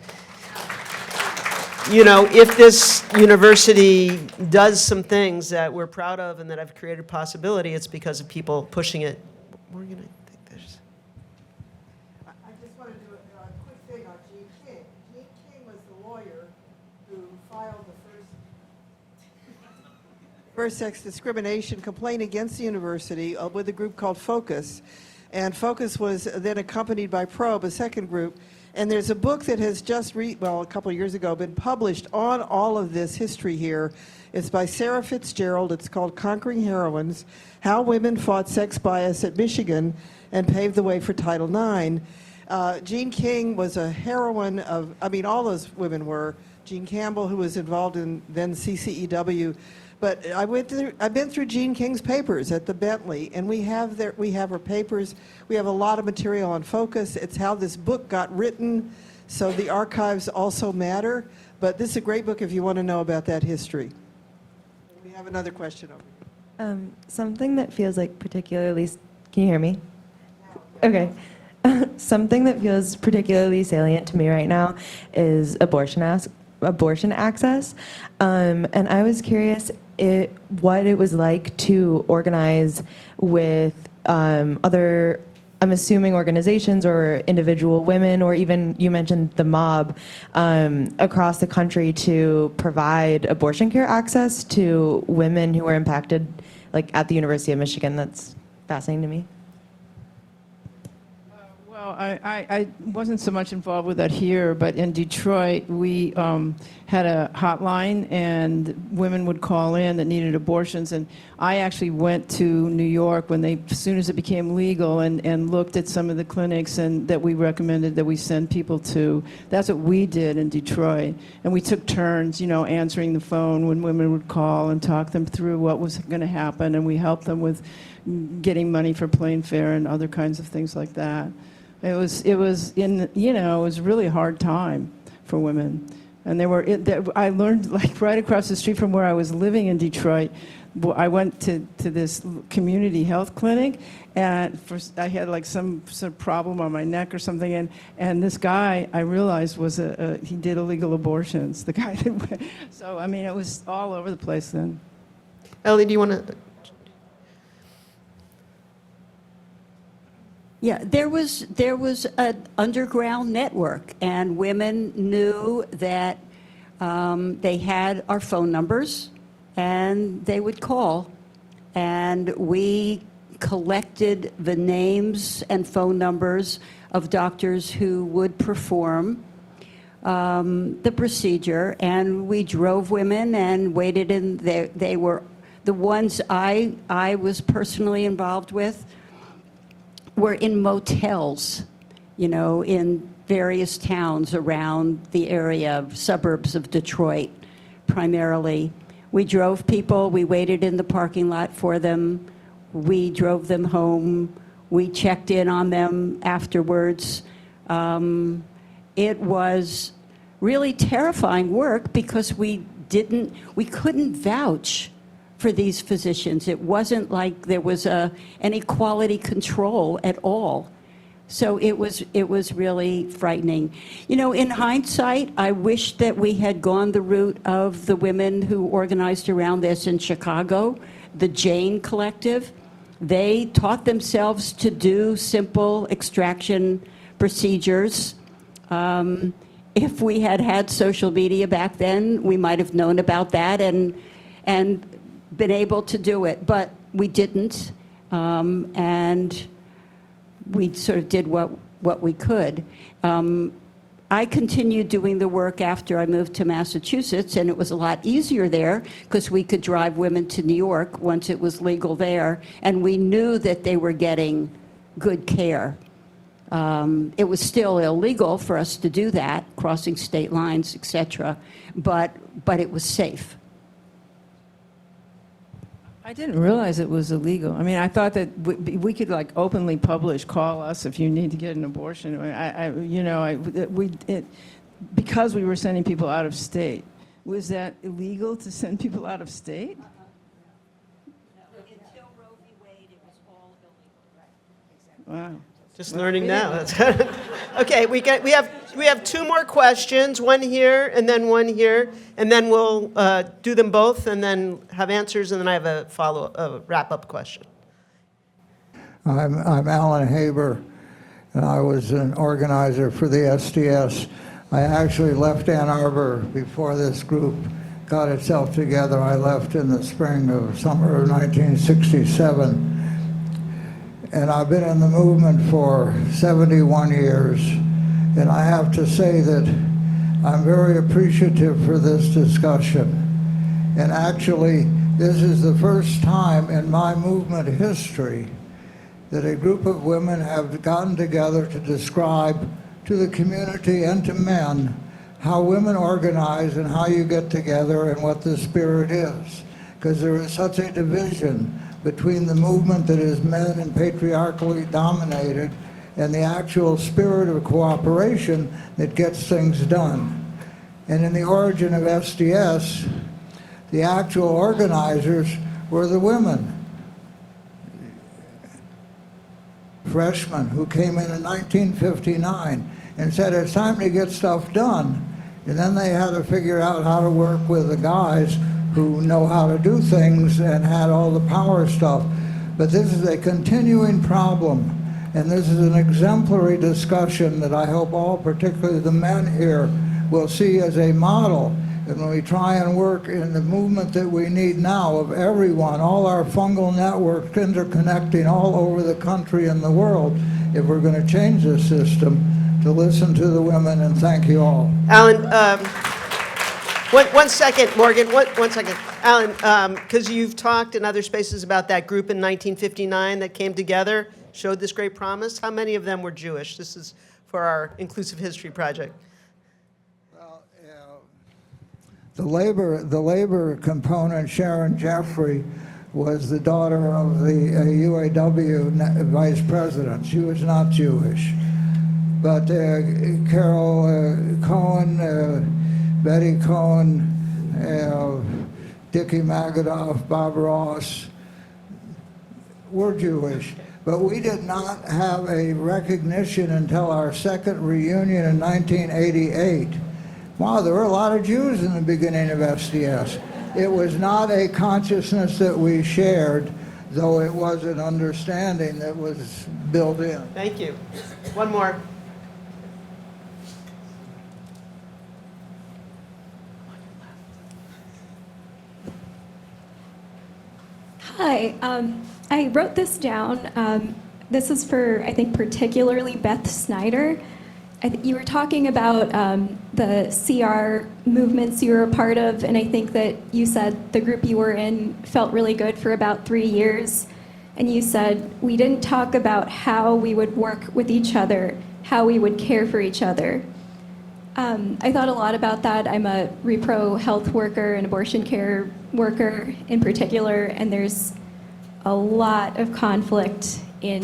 you know, if this university does some things that we're proud of and that have created possibility, it's because of people pushing it. Morgan, I think there's... I just want to do a quick thing on Jean King. Jean King was the lawyer who filed the first sex discrimination complaint against the university with a group called Focus. And Focus was then accompanied by Probe, a second group. And there's a book that has just, a couple of years ago, been published on all of this history here. It's by Sarah Fitzgerald. It's called Conquering Heroines, How Women Fought Sex Bias at Michigan and Paved the Way for Title IX. Jean King was a heroine of, all those women were. Jean Campbell, who was involved in then CCEW. But I've been through Jean King's papers at the Bentley, and we have her papers. We have a lot of material on Focus. It's how this book got written, so the archives also matter. But this is a great book if you want to know about that history. We have another question over here. Something that feels like particularly, can you hear me? Okay. Something that feels particularly salient to me right now is abortion access. And I was curious what it was like to organize with other I'm assuming organizations or individual women, or even you mentioned the mob, across the country to provide abortion care access to women who are impacted, like at the University of Michigan. That's fascinating to me. Well, I wasn't so much involved with that here, but in Detroit, we had a hotline, and women would call in that needed abortions. And I actually went to New York as soon as it became legal, and looked at some of the clinics and that we recommended that we send people to. That's what we did in Detroit. And we took turns, answering the phone when women would call and talk them through what was going to happen. And we helped them with getting money for plane fare and other kinds of things like that. It was a really hard time for women. And I learned, like, right across the street from where I was living in Detroit, I went to this community health clinic, and I had like some sort of problem on my neck or something, and this guy, I realized, he did illegal abortions, the guy that went. So, I mean, it was all over the place then. Ellie, do you want to? Yeah, there was an underground network, and women knew that they had our phone numbers, and they would call, and we collected the names and phone numbers of doctors who would perform the procedure, and we drove women and waited in there. They were the ones I was personally involved with. Were in motels, in various towns around the area, suburbs of Detroit, primarily. We drove people, we waited in the parking lot for them, we drove them home, we checked in on them afterwards. It was really terrifying work because we couldn't vouch for these physicians. It wasn't like there was any quality control at all. So it was really frightening. In hindsight, I wish that we had gone the route of the women who organized around this in Chicago, the Jane Collective. They taught themselves to do simple extraction procedures. If we had had social media back then, we might have known about that and been able to do it, but we didn't, and we sort of did what we could. I continued doing the work after I moved to Massachusetts, and it was a lot easier there because we could drive women to New York once it was legal there, and we knew that they were getting good care. It was still illegal for us to do that, crossing state lines, etc., but it was safe. I didn't realize it was illegal. I mean, I thought that we could like openly publish, call us if you need to get an abortion. Because we were sending people out of state. Was that illegal to send people out of state? No, until Roe v. Wade, it was all illegal. Right. Wow. Just learning now. That's good. Okay, we have two more questions, one here and then one here, and then we'll do them both and then have answers, and then I have a wrap-up question. I'm Alan Haber, and I was an organizer for the STS. I actually left Ann Arbor before this group got itself together. I left in the summer of 1967. And I've been in the movement for 71 years. And I have to say that I'm very appreciative for this discussion. And actually, this is the first time in my movement history that a group of women have gotten together to describe to the community and to men how women organize and how you get together and what the spirit is. Because there is such a division between the movement that is men and patriarchally dominated and the actual spirit of cooperation that gets things done. And in the origin of SDS, the actual organizers were the women. Freshmen who came in 1959 and said it's time to get stuff done. And then they had to figure out how to work with the guys who know how to do things and had all the power stuff. But this is a continuing problem. And this is an exemplary discussion that I hope all, particularly the men here, will see as a model. And when we try and work in the movement that we need now of everyone, all our fungal networks interconnecting all over the country and the world, if we're going to change this system, to listen to the women, and thank you all. Alan, one second, Morgan, one second. Alan, because you've talked in other spaces about that group in 1959 that came together, showed this great promise. How many of them were Jewish? This is for our Inclusive History Project. Well, the labor component, Sharon Jeffrey, was the daughter of the UAW vice president. She was not Jewish. But Carol Cohen, Betty Cohen, Dickie Magadoff, Bob Ross were Jewish. But we did not have a recognition until our second reunion in 1988. Wow, there were a lot of Jews in the beginning of SDS. It was not a consciousness that we shared, though it was an understanding that was built in. Thank you. One more. Hi, I wrote this down. This is for, I think, particularly Beth Snyder. You were talking about the CR movements you were a part of, and I think that you said the group you were in felt really good for about 3 years. And you said, we didn't talk about how we would work with each other, how we would care for each other. I thought a lot about that. I'm a repro health worker and abortion care worker in particular, and there's a lot of conflict in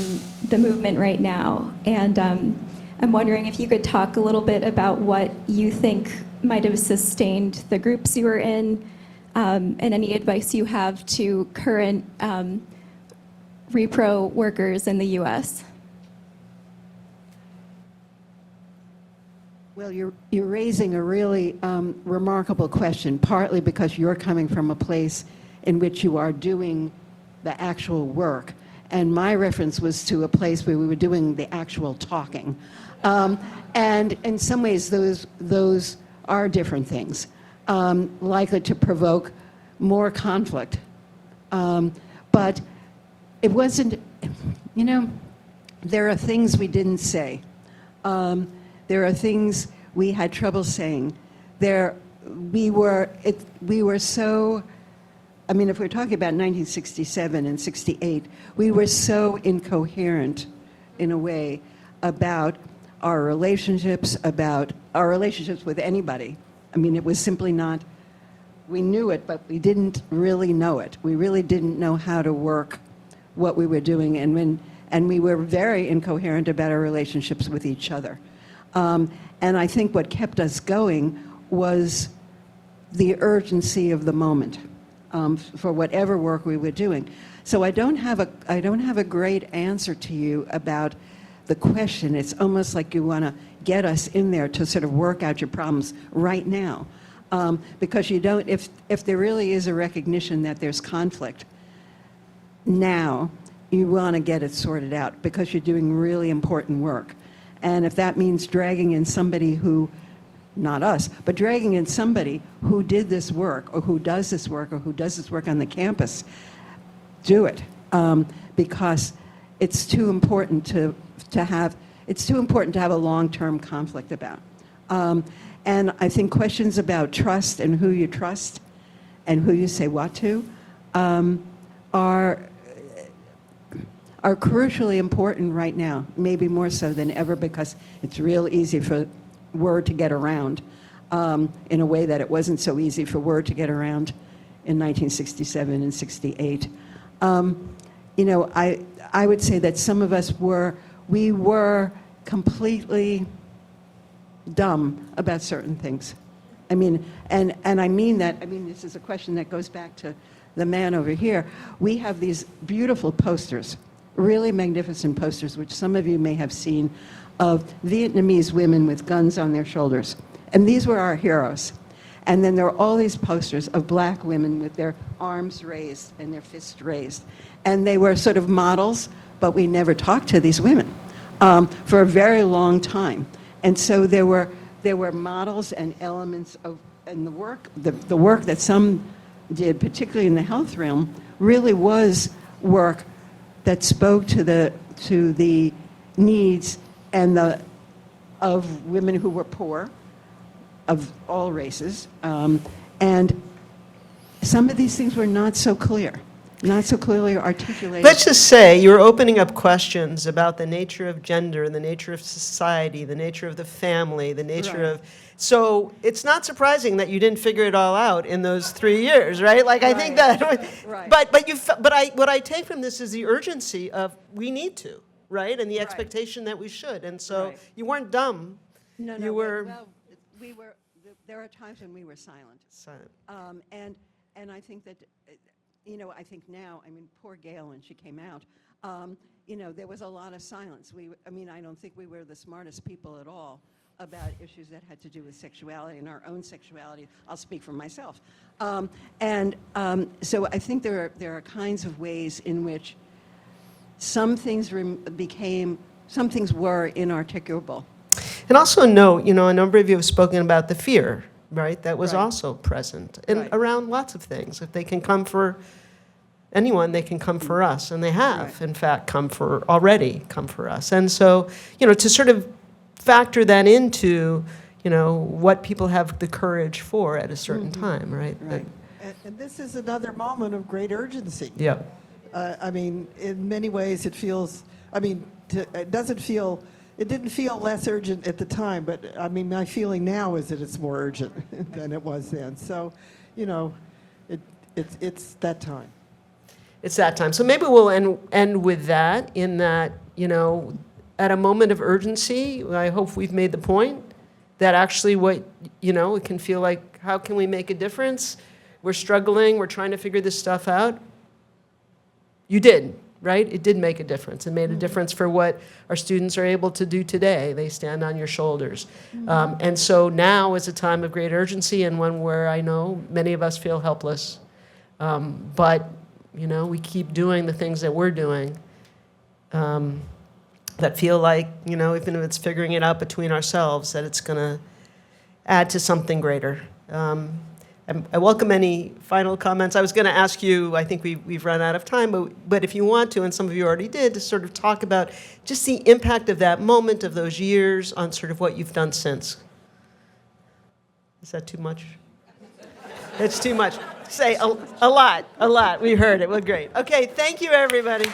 the movement right now. And I'm wondering if you could talk a little bit about what you think might have sustained the groups you were in, and any advice you have to current repro workers in the US. Well, you're raising a really remarkable question, partly because you're coming from a place in which you are doing the actual work. And my reference was to a place where we were doing the actual talking. And in some ways, those are different things, likely to provoke more conflict. But it wasn't, there are things we didn't say. There are things we had trouble saying. We were so, if we're talking about 1967 and 68, we were so incoherent in a way about our relationships with anybody. It was simply not, we knew it, but we didn't really know it. We really didn't know how to work what we were doing, and we were very incoherent about our relationships with each other. And I think what kept us going was the urgency of the moment for whatever work we were doing. So I don't have a great answer to you about the question. It's almost like you want to get us in there to sort of work out your problems right now, because you don't. If there really is a recognition that there's conflict now, you want to get it sorted out because you're doing really important work. And if that means dragging in somebody who, not us, but dragging in somebody who did this work or who does this work or who does this work on the campus, do it. Because it's too important to have a long-term conflict about. And I think questions about trust and who you trust and who you say what to are crucially important right now, maybe more so than ever, because it's real easy for word to get around in a way that it wasn't so easy for word to get around in 1967 and 68. I would say that some of us were completely dumb about certain things. And I mean that, this is a question that goes back to the man over here. We have these beautiful posters, really magnificent posters, which some of you may have seen, of Vietnamese women with guns on their shoulders. And these were our heroes. And then there were all these posters of black women with their arms raised and their fists raised. And they were sort of models, but we never talked to these women for a very long time. And so there were models and elements of, and the work that some did, particularly in the health realm, really was work that spoke to the needs and of women who were poor, of all races, and some of these things were not so clearly articulated. Let's just say you're opening up questions about the nature of gender, the nature of society, the nature of the family, the nature of. So it's not surprising that you didn't figure it all out in those 3 years, right? Like I think that. Right. What I take from this is the urgency of we need to, right, and the expectation that we should. And so you weren't dumb. No, you were. Well, there are times when we were silent. And I think that, I think now, poor Gail when she came out, there was a lot of silence. I don't think we were the smartest people at all about issues that had to do with sexuality and our own sexuality. I'll speak for myself. So I think there are kinds of ways in which some things were inarticulable. And also note, a number of you have spoken about the fear, right? That was also present around lots of things. If they can come for anyone, they can come for us. And they have, in fact, already come for us. And so, to sort of factor that into, what people have the courage for at a certain time, right? And this is another moment of great urgency. Yeah. In many ways it feels, it didn't feel less urgent at the time, but my feeling now is that it's more urgent than it was then. So, it's that time. It's that time. So maybe we'll end with that, in that, at a moment of urgency, I hope we've made the point that actually it can feel like, how can we make a difference? We're struggling, we're trying to figure this stuff out. You did, right? It did make a difference. It made a difference for what our students are able to do today. They stand on your shoulders. And so now is a time of great urgency, and one where I know many of us feel helpless. But, we keep doing the things that we're doing that feel like, even if it's figuring it out between ourselves, that it's going to add to something greater. I welcome any final comments. I was going to ask you, I think we've run out of time, but if you want to, and some of you already did, to sort of talk about just the impact of that moment, of those years, on sort of what you've done since. Is that too much? It's too much. Say a lot. We heard it. Well, great. Okay, thank you, everybody.